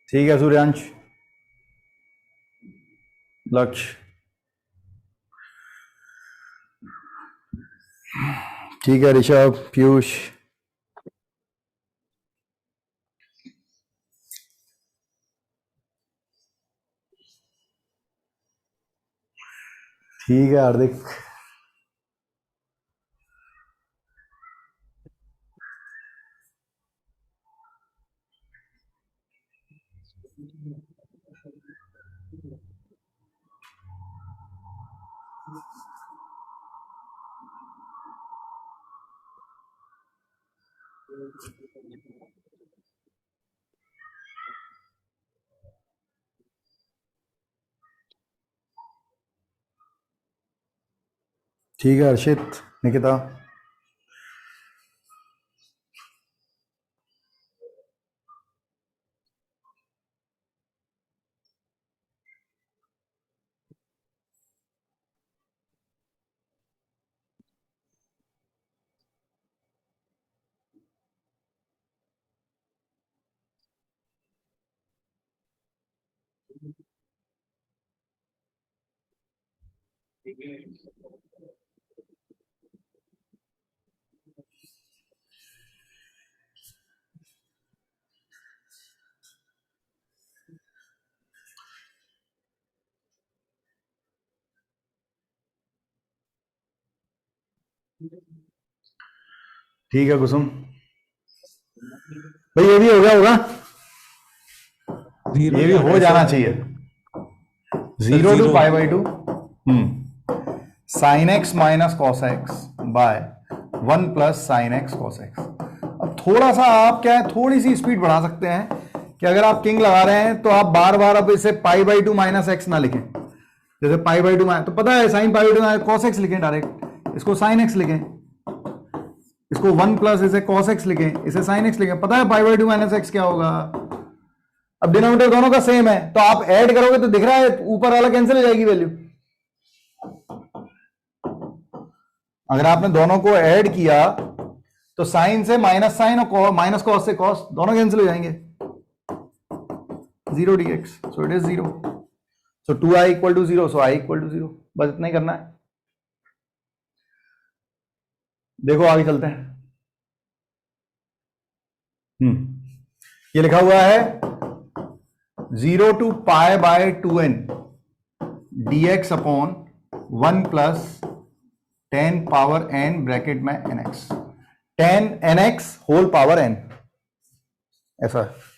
ठीक है सूर्यांश, लक्ष्य, ठीक है ऋषभ, पीयूष, ठीक है हार्दिक, ठीक है हर्षित, निकिता, ठीक है कुसुम, भाई ये भी हो गया होगा, ये भी हो जाना चाहिए। 0 to pi by 2 sine x minus cos x by 1 plus sine x cos x. अब थोड़ा सा आप क्या है, थोड़ी सी स्पीड बढ़ा सकते हैं कि अगर आप किंग लगा रहे हैं तो आप बार बार अब इसे पाई बाई 2 माइनस एक्स ना लिखें। जैसे पाई बाई 2 तो पता है sine pi by 2 cos x लिखें, डायरेक्ट इसको साइन एक्स लिखें, इसको 1 प्लस इसे कॉस एक्स लिखें, इसे साइन एक्स लिखें। पता है पाई बाई 2 माइनस एक्स क्या होगा? अब डिनोमिनेटर दोनों का सेम है तो आप ऐड करोगे तो दिख रहा है ऊपर वाला कैंसिल हो जाएगी वैल्यू। अगर आपने दोनों को ऐड किया तो साइन से माइनस साइन और माइनस कॉस से कॉस दोनों कैंसिल हो जाएंगे। 0 dx, so it is 0, so 2i equal to 0, so i equal to 0। बस इतना ही करना है। देखो आगे चलते हैं। ये लिखा हुआ है 0 to pi by 2n dx upon 1 plus 10 power n bracket में nx, 10 nx whole power n, ऐसा है।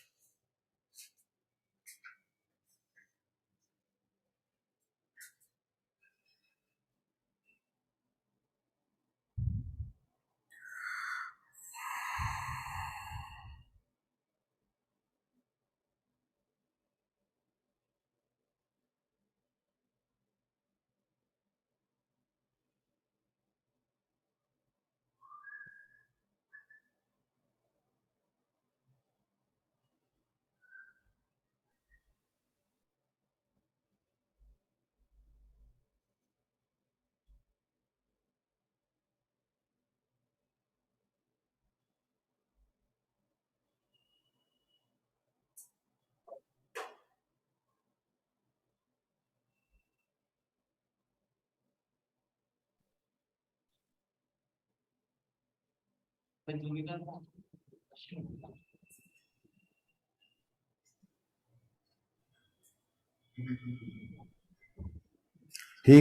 ठीक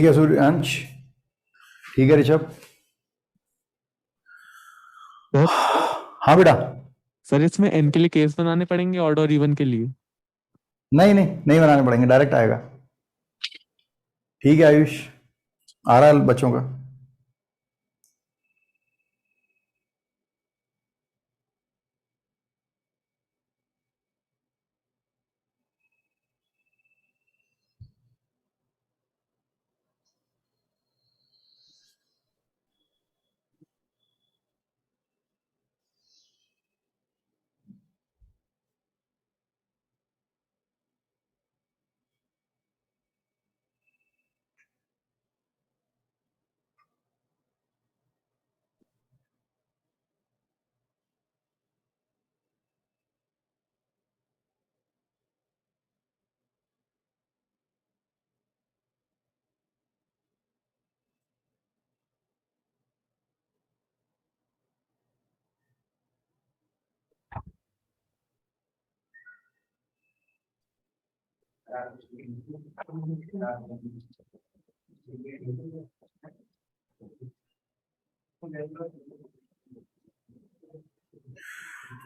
है सूर्यांश, ठीक है ऋषभ। हाँ बेटा। सर इसमें n के लिए केस बनाने पड़ेंगे, ऑड और इवन के लिए? नहीं बनाने पड़ेंगे, डायरेक्ट आएगा। ठीक है आयुष, आ रहा है बच्चों का।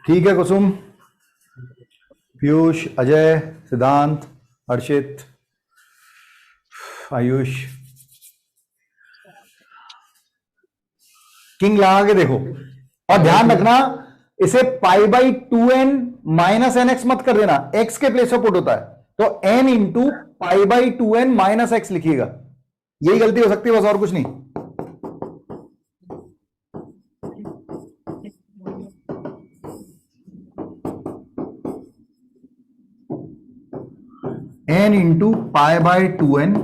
ठीक है कुसुम, पीयूष, अजय, सिद्धांत, हर्षित, आयुष, किंग लगा के देखो। और ध्यान रखना इसे pi by 2n minus n x मत कर देना, x के प्लेस पर पुट होता है, तो n into pi by 2n minus x लिखिएगा। यही गलती हो सकती है बस, और कुछ नहीं। n into pi by 2n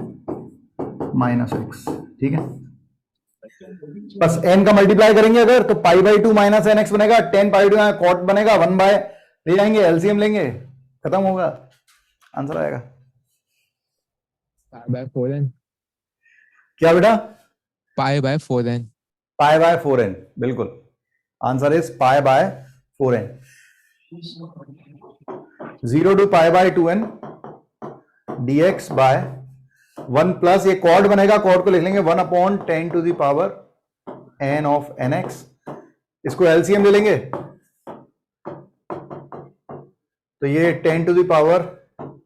minus x, ठीक है। बस n का मल्टीप्लाई करेंगे अगर, तो pi by 2 minus n x बनेगा, 10 पाई 2 कॉट बनेगा, 1 बाय ले जाएंगे, एलसीएम लेंगे, खत्म होगा, आंसर आएगा। पाई बाय 4n। क्या बेटा? पाई by 4n। Pi by 4n, बिल्कुल answer is pi by 4n। 0 to pi by 2n dx by 1 plus, ये कॉर्ड बनेगा, कॉर्ड को लिख लेंगे 1 upon 10 to the power n of nx, इसको एलसीएम ले लेंगे, तो ये 10 to the power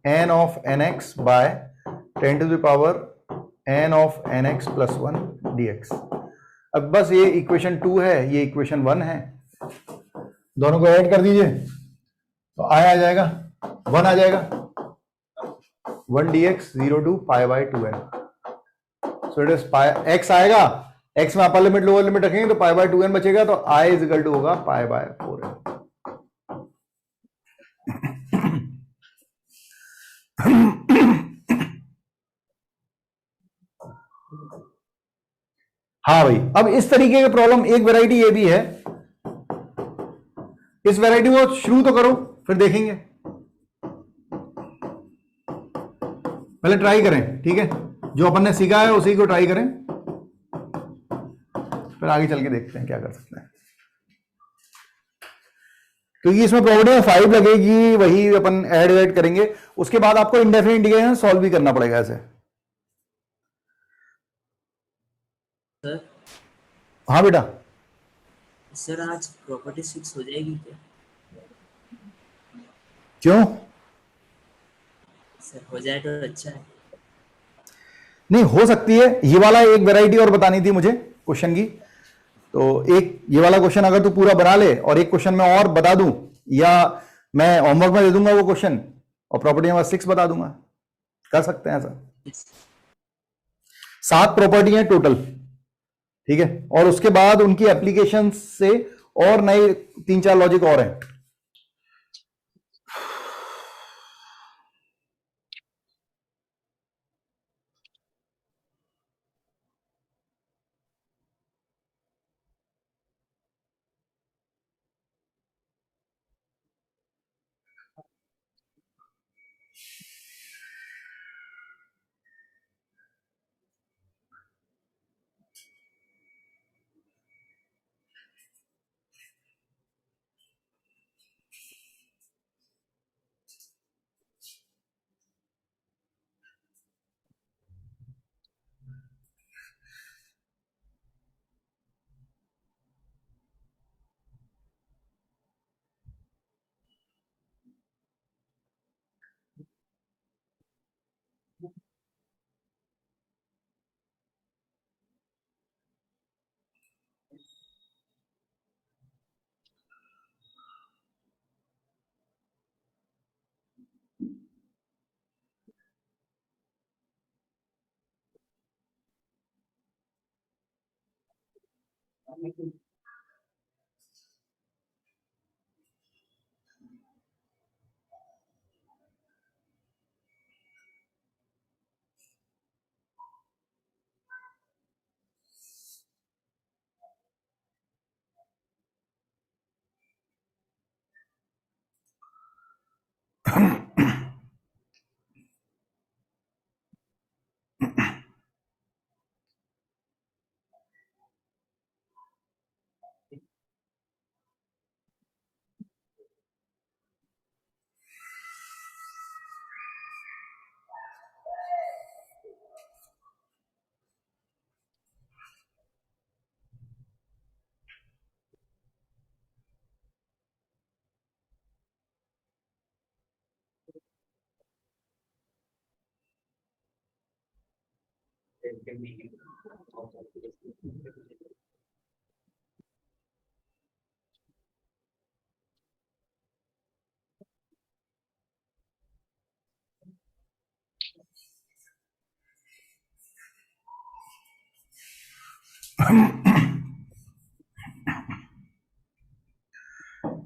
n of nx by 10 to the power n of nx plus 1 dx। अब बस ये इक्वेशन 2 है, ये इक्वेशन 1 है, दोनों को ऐड कर दीजिए तो आ जाएगा 1 आ जाएगा, 1 dx 0 to pi by 2n। So it is pi, x आएगा, x में अपर लिमिट लोअर लिमिट रखेंगे तो पाई बाई 2n बचेगा, तो i इज इक्वल टू होगा पाई बाय 4n। हाँ भाई, अब इस तरीके के प्रॉब्लम, एक वैरायटी ये भी है, इस वैरायटी को शुरू तो करो फिर देखेंगे, पहले ट्राई करें, ठीक है, जो अपन ने सीखा है उसी को ट्राई करें। फिर आगे चल के देखते हैं क्या कर सकते हैं, क्योंकि इसमें प्रॉपर्टी में 5 लगेगी, वही अपन ऐड करेंगे। उसके बाद आपको इंडेफिनिट इंटीग्रेशन सॉल्व भी करना पड़ेगा ऐसे। सर हाँ बेटा। सर आज प्रॉपर्टी 6 हो जाएगी क्या? क्यों? सर हो जाए तो अच्छा है। नहीं हो सकती है, ये वाला एक वैरायटी और बतानी थी मुझे क्वेश्चन की, तो एक ये वाला क्वेश्चन अगर तू पूरा बना ले और एक क्वेश्चन मैं और बता दूं, या मैं होमवर्क में दे दूंगा वो क्वेश्चन और प्रॉपर्टी नंबर 6 बता दूंगा, कर सकते हैं ऐसा। 7 प्रॉपर्टी हैं टोटल, ठीक है, और उसके बाद उनकी एप्लीकेशन से और नए 3-4 लॉजिक और हैं।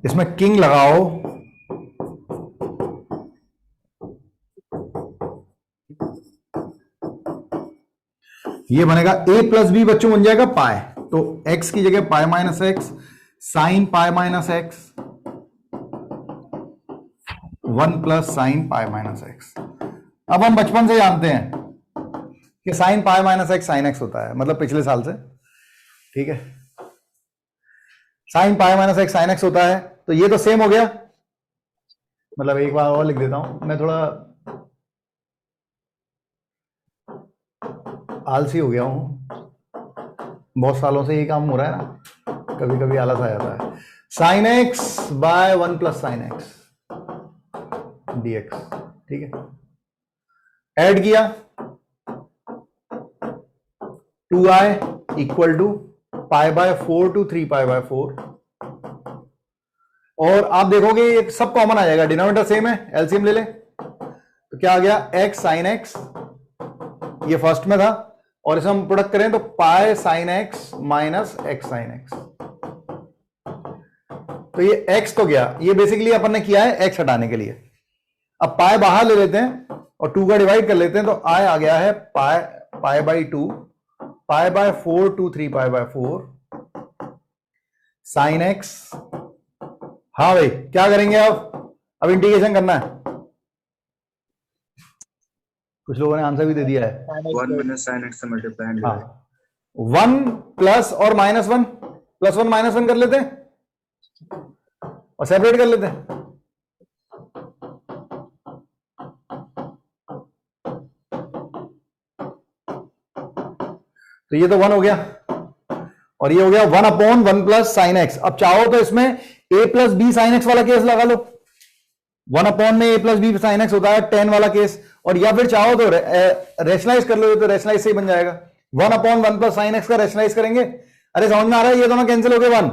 इसमें किंग लगाओ, ये बनेगा a प्लस बी, बच्चों बन जाएगा पाई, तो x की जगह pi minus x, sine pi minus x, 1 plus sine pi minus x. अब हम बचपन से जानते हैं कि sine pi minus x sign x होता है, मतलब पिछले साल से, ठीक है, sine pi minus x sign x होता है, तो ये तो सेम हो गया। मतलब एक बार और लिख देता हूं, मैं थोड़ा आलसी हो गया हूं, बहुत सालों से ये काम हो रहा है ना, कभी कभी आलस आ जाता है। Sine x by 1 plus sine x dx, ठीक है, ऐड किया, 2i equal to pi by 4 to 3 pi by 4, और आप देखोगे ये सब कॉमन आ जाएगा, डिनोमिनेटर सेम है, एलसीएम ले ले, तो क्या आ गया, x साइन एक्स, ये फर्स्ट में था, और इसे हम प्रोडक्ट करें तो pi sine x minus x sine x, तो ये x तो गया, ये बेसिकली अपन ने किया है x हटाने के लिए। अब पाई बाहर ले लेते हैं और 2 का डिवाइड कर लेते हैं, तो i आ गया है pi by 2, pi by 4 to 3 pi by 4 sine x. हाँ भाई क्या करेंगे अब इंटीग्रेशन करना है, कुछ लोगों ने आंसर भी दे दिया है, 1 माइनस साइन एक्स से मल्टीप्लाई। हाँ 1 प्लस और -1, +1 -1 कर लेते हैं और सेपरेट कर लेते हैं। तो ये तो 1 हो गया और ये हो गया 1/1 प्लस साइन एक्स। अब चाहो तो इसमें a plus b sine x वाला केस लगा लो। 1/में a plus b sine x होता है tan वाला केस, और या फिर चाहो तो रेशनलाइज कर लो, तो रेशनलाइज से ही बन जाएगा। 1/1 प्लस साइन एक्स का रेशनलाइज करेंगे, अरे समझ में आ रहा है, ये दोनों कैंसिल हो गए 1,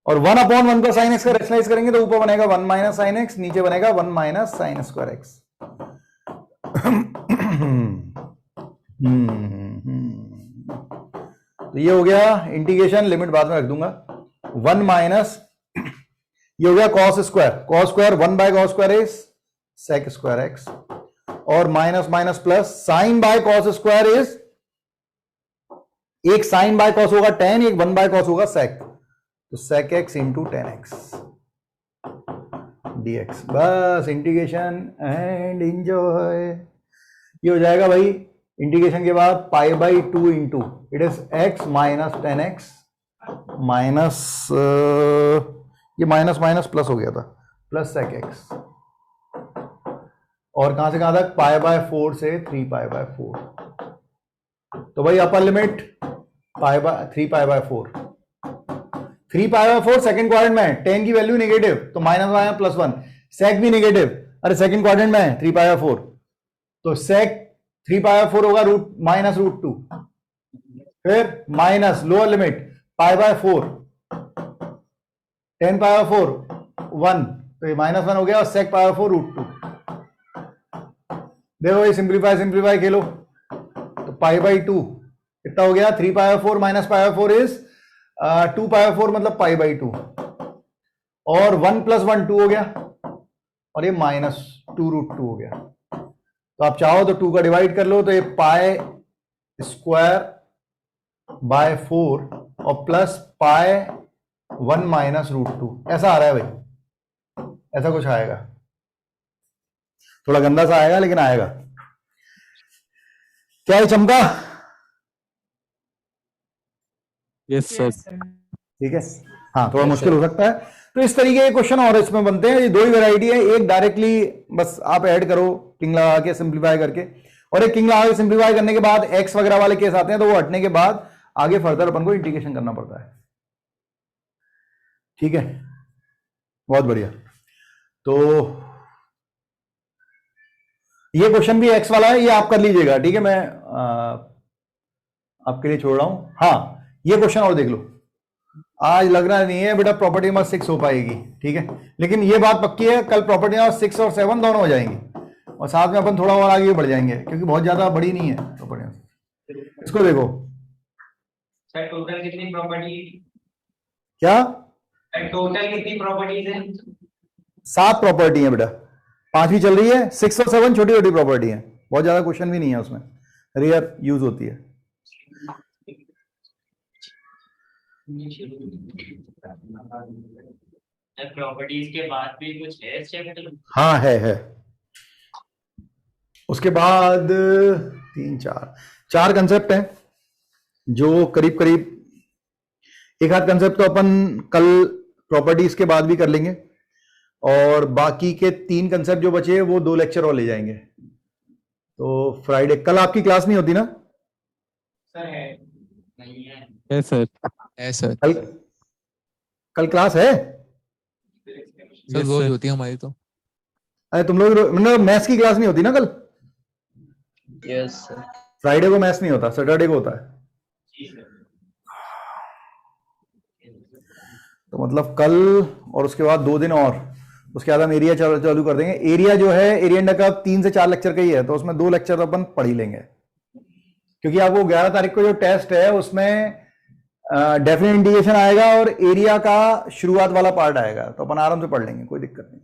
और 1/1 प्लस साइन एक्स का रेशनलाइज करेंगे तो ऊपर बनेगा 1 माइनस साइन एक्स, नीचे बनेगा 1 माइनस साइन स्क्वायर एक्स। तो ये हो गया इंटीग्रेशन, लिमिट बाद में रख दूंगा। 1 माइनस, ये हो गया cos square 1 by cos square is sec square X, और minus minus plus sine by cos square is, एक साइन बाय कॉस होगा tan, एक 1 बाय कॉस होगा सेक, तो sec X into tan X dx। बस इंटीग्रेशन एंड एंजॉय। ये हो जाएगा भाई इंटीग्रेशन के बाद π/2 into it is x minus 10x minus, ये माइनस माइनस प्लस हो गया था, प्लस सेक एक्स, और कहां से कहां तक, π/4 से 3π/4। तो भाई अपर लिमिट 3π/4, 3π/4 सेकंड क्वाड्रेंट में है, 10 की वैल्यू नेगेटिव तो माइनस आया +1, सेक भी नेगेटिव, अरे सेकंड क्वाड्रेंट में है 3π/4, तो सेक 3π/4 होगा -√2, फिर माइनस लोअर लिमिट π/4, 10π/4 1, तो ये -1 हो गया, और सेक π/4 √2। देखो ये सिंप्लीफाई खेलो, तो π/2 कितना हो गया, 3π/4 माइनस π/4 इज 2π/4 मतलब π/2, और 1 + 1 2 हो गया, और ये -2√2 हो गया। तो आप चाहो तो 2 का डिवाइड कर लो, तो ये π²/4 और प्लस π1 माइनस √2 ऐसा आ रहा है भाई, ऐसा कुछ आएगा, थोड़ा गंदा सा आएगा लेकिन आएगा। क्या है चमका? Yes sir. ठीक है, हाँ थोड़ा मुश्किल हो सकता है। तो इस तरीके के क्वेश्चन और इसमें बनते हैं। ये दो ही वैरायटी है, एक डायरेक्टली बस आप ऐड करो किंग लगा के सिंप्लीफाई करके, और एक किंग लगा के सिंप्लीफाई करने के बाद एक्स वगैरह वाले केस आते हैं, तो वो हटने के बाद आगे फर्दर अपन को इंटीग्रेशन करना पड़ता है। ठीक है, बहुत बढ़िया। तो ये क्वेश्चन भी एक्स वाला है, ये आप कर लीजिएगा, ठीक है, मैं आपके लिए छोड़ रहा हूं। हाँ ये क्वेश्चन और देख लो, आज लग रहा नहीं है बेटा प्रॉपर्टी नंबर 6 हो पाएगी, ठीक है, लेकिन ये बात पक्की है कल प्रॉपर्टी नंबर 6 और 7 दोनों हो जाएंगी, और साथ में अपन थोड़ा और आगे बढ़ जाएंगे, क्योंकि बहुत ज्यादा बड़ी नहीं है प्रॉपर्टी। इसको देखो सर, टोटल कितनी प्रॉपर्टी, क्या टोटल कितनी प्रॉपर्टीज है? 7 प्रॉपर्टी है बेटा, 5वीं चल रही है, 6 और 7 छोटी छोटी प्रॉपर्टी है, बहुत ज्यादा क्वेश्चन भी नहीं है उसमें, रेयर यूज होती है। प्रॉपर्टीज के बाद भी कुछ है चैप्टर? हाँ है। उसके बाद 4 कंसेप्ट हैं जो करीब करीब, एक आध कंसेप्ट तो अपन कल प्रॉपर्टीज के बाद भी कर लेंगे, और बाकी के 3 कंसेप्ट जो बचे वो 2 लेक्चर और ले जाएंगे। तो फ्राइडे, कल आपकी क्लास नहीं होती ना? सर है, नहीं है? है सर। है सर। कल क्लास है सर, रोज होती है हमारी तो। अरे तुम लोग मतलब मैथ्स की क्लास नहीं होती ना कल? Yes sir. फ्राइडे को मैथ्स नहीं होता, सैटरडे को होता है। तो मतलब कल और उसके बाद 2 दिन और, उसके बाद हम एरिया चालू कर देंगे। एरिया जो है, एरिया अंडर का 3 से 4 लेक्चर का ही है, तो उसमें 2 लेक्चर तो अपन पढ़ ही लेंगे, क्योंकि आपको 11 तारीख को जो टेस्ट है उसमें डेफिनेट इंटीग्रेशन आएगा और एरिया का शुरुआत वाला पार्ट आएगा, तो अपन आराम से पढ़ लेंगे, कोई दिक्कत नहीं।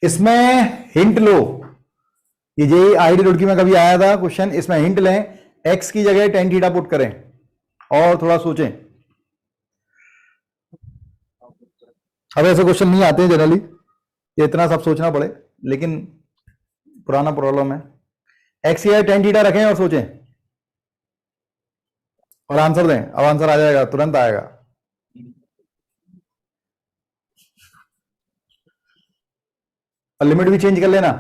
इसमें हिंट लो, ये जेई आईडी रुड़की में कभी आया था क्वेश्चन, इसमें हिंट लें, एक्स की जगह टेन थीटा पुट करें और थोड़ा सोचें। अब ऐसे क्वेश्चन नहीं आते हैं जनरली, ये इतना सब सोचना पड़े, लेकिन पुराना प्रॉब्लम है। एक्स की जगह टेन थीटा रखें और सोचें और आंसर दें। अब आंसर आ जाएगा, तुरंत आएगा। और लिमिट भी चेंज कर लेना।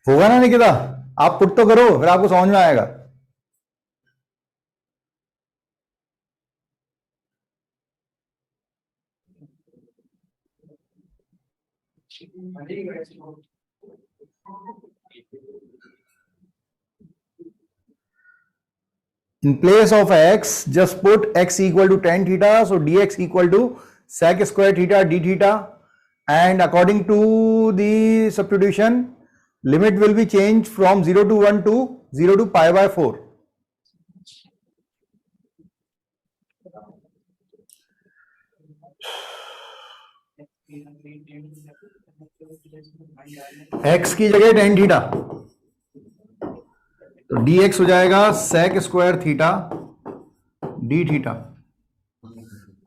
होगा ना निकिता, आप पुट तो करो, फिर आपको समझ में आएगा। In place of x, just put x equal to tan theta, so dx equal to sec square theta d theta, and according to the substitution, limit will be changed from 0 to 1 to 0 to pi by 4. x की जगह tan थीटा, तो dx हो जाएगा sec square theta d theta.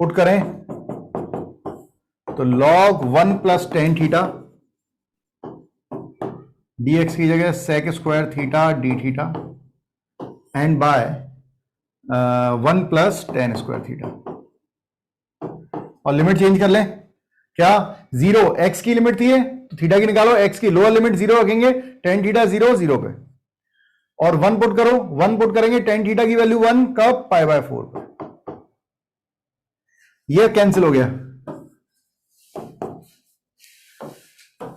Put करें तो log 1 plus tan theta, dx की जगह sec square theta d theta, and by 1 plus tan square theta. और लिमिट चेंज कर लें क्या, 0 x की लिमिट थी तो थीटा की निकालो, x की लोअर लिमिट 0 रखेंगे, tan थीटा 0 0 पे, और 1 पुट करो, 1 पुट करेंगे, tan थीटा की वैल्यू 1 कब, पाई बाय 4 पे। ये कैंसिल हो गया।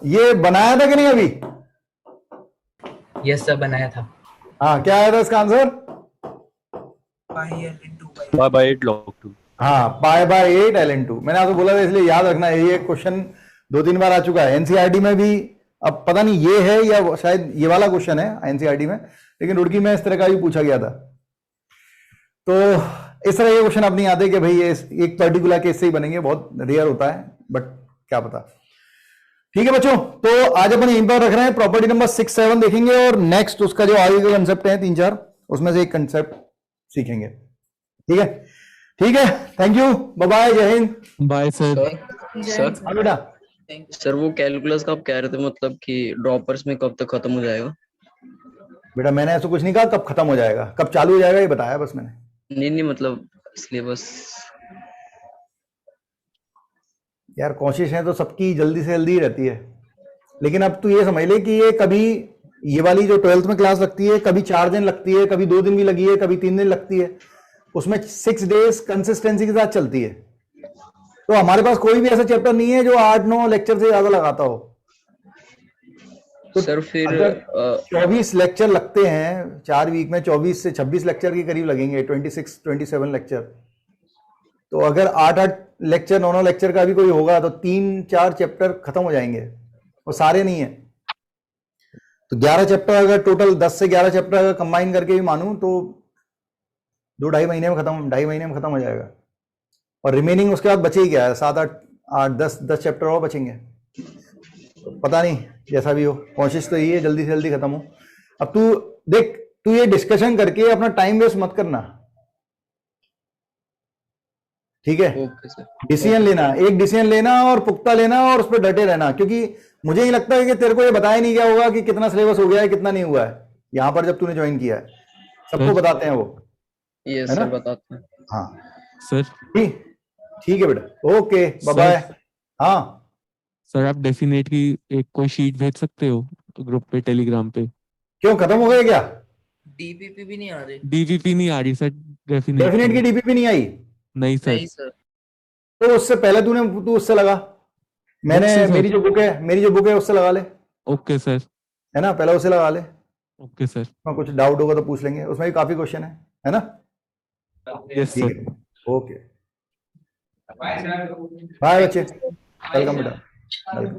ये बनाया था कि नहीं अभी? यस सर, बनाया था। हाँ, क्या आया था इसका आंसर? Pi by 8 log 2। हाँ, पाई बाय 8 ln2। मैंने आपको बोला था, इसलिए याद रखना है, ये क्वेश्चन 2-3 बार आ चुका है एनसीईआरटी में भी। अब पता नहीं ये है या शायद ये वाला क्वेश्चन है एनसीईआरटी में, लेकिन रुड़की में इस तरह का भी पूछा गया था। तो इस तरह के क्वेश्चन अब नहीं आते कि भाई ये एक पर्टिकुलर केस से ही बनेंगे, बहुत रेयर होता है, बट क्या पता। ठीक है बच्चों, तो आज अपन यहीं पर रख रहे हैं, प्रॉपर्टी नंबर 6-7 देखेंगे, और नेक्स्ट उसका जो आगे का कंसेप्ट है 3-4, उसमें से एक कंसेप्ट सीखेंगे। ठीक है, ठीक है, थैंक यू, बाय बाय, जय हिंद। Bye sir. सर हाँ बेटा। सर वो कैलकुलस का आप कह रहे थे, मतलब कि ड्रॉपर्स में कब तक खत्म हो जाएगा? बेटा मैंने ऐसा कुछ नहीं कहा कब खत्म हो जाएगा, कब चालू हो जाएगा ये बताया बस मैंने। नहीं मतलब सिलेबस। यार कोशिश है तो सबकी जल्दी से जल्दी रहती है, लेकिन अब तू ये समझ ले कि ये कभी ये वाली जो 12th में क्लास लगती है, कभी 4 दिन लगती है, कभी 2 दिन भी लगी है, कभी 3 दिन लगती है, उसमें 6 डेज कंसिस्टेंसी के साथ चलती है। तो हमारे पास कोई भी ऐसा चैप्टर नहीं है जो 8-9 लेक्चर से ज्यादा लगाता हो। तो सर फिर 24 लेक्चर लगते हैं 4 वीक में, 24 से 26 लेक्चर के करीब लगेंगे, 26-27 लेक्चर। तो अगर 8 लेक्चर 9 लेक्चर का भी कोई होगा तो 3-4 चैप्टर खत्म हो जाएंगे, वो सारे नहीं है। तो 11 चैप्टर अगर टोटल 10 से 11 चैप्टर अगर कंबाइन करके भी मानूं तो 2-2.5 महीने में खत्म, 2.5 महीने में खत्म हो जाएगा। और रिमेनिंग उसके बाद बचे ही क्या है, 7-8-10 चैप्टर और बचेंगे। तो पता नहीं, जैसा भी हो, कोशिश तो यही है जल्दी से जल्दी खत्म हो। अब तू देख, तू ये डिस्कशन करके अपना टाइम वेस्ट मत करना, ठीक है? डिसीजन लेना, एक डिसीजन लेना और पुख्ता लेना और उस पर डटे रहना, क्योंकि मुझे नहीं लगता है कि तेरे को ये बताया नहीं गया होगा कि कितना सिलेबस हो गया है कितना नहीं हुआ है। यहाँ पर जब तूने ज्वाइन किया है सबको बताते हैं वो, ये है सर ना? बताते हैं। हाँ सर ठीक है बेटा, ओके बाय बाय। हाँ सर, आप डेफिनेट की एक कोई शीट भेज सकते हो ग्रुप पे, टेलीग्राम पे? क्यों, खत्म हो गया क्या? डीपीपी भी नहीं आ रही। डीवीपी नहीं आ रही सर, डेफिनेट की डीपीपी नहीं आई? नहीं सर। नहीं सर। तो उससे पहले तू उससे लगा, मैंने बुक से मेरी जो बुक है उससे लगा ले। Okay sir. है ना, पहले उससे लगा ले। Okay sir. कुछ डाउट होगा तो पूछ लेंगे, उसमें भी काफी क्वेश्चन है ना? यस ठीक सर। है, ओके बाय बच्चे, वेलकम बेटा, वेलकम।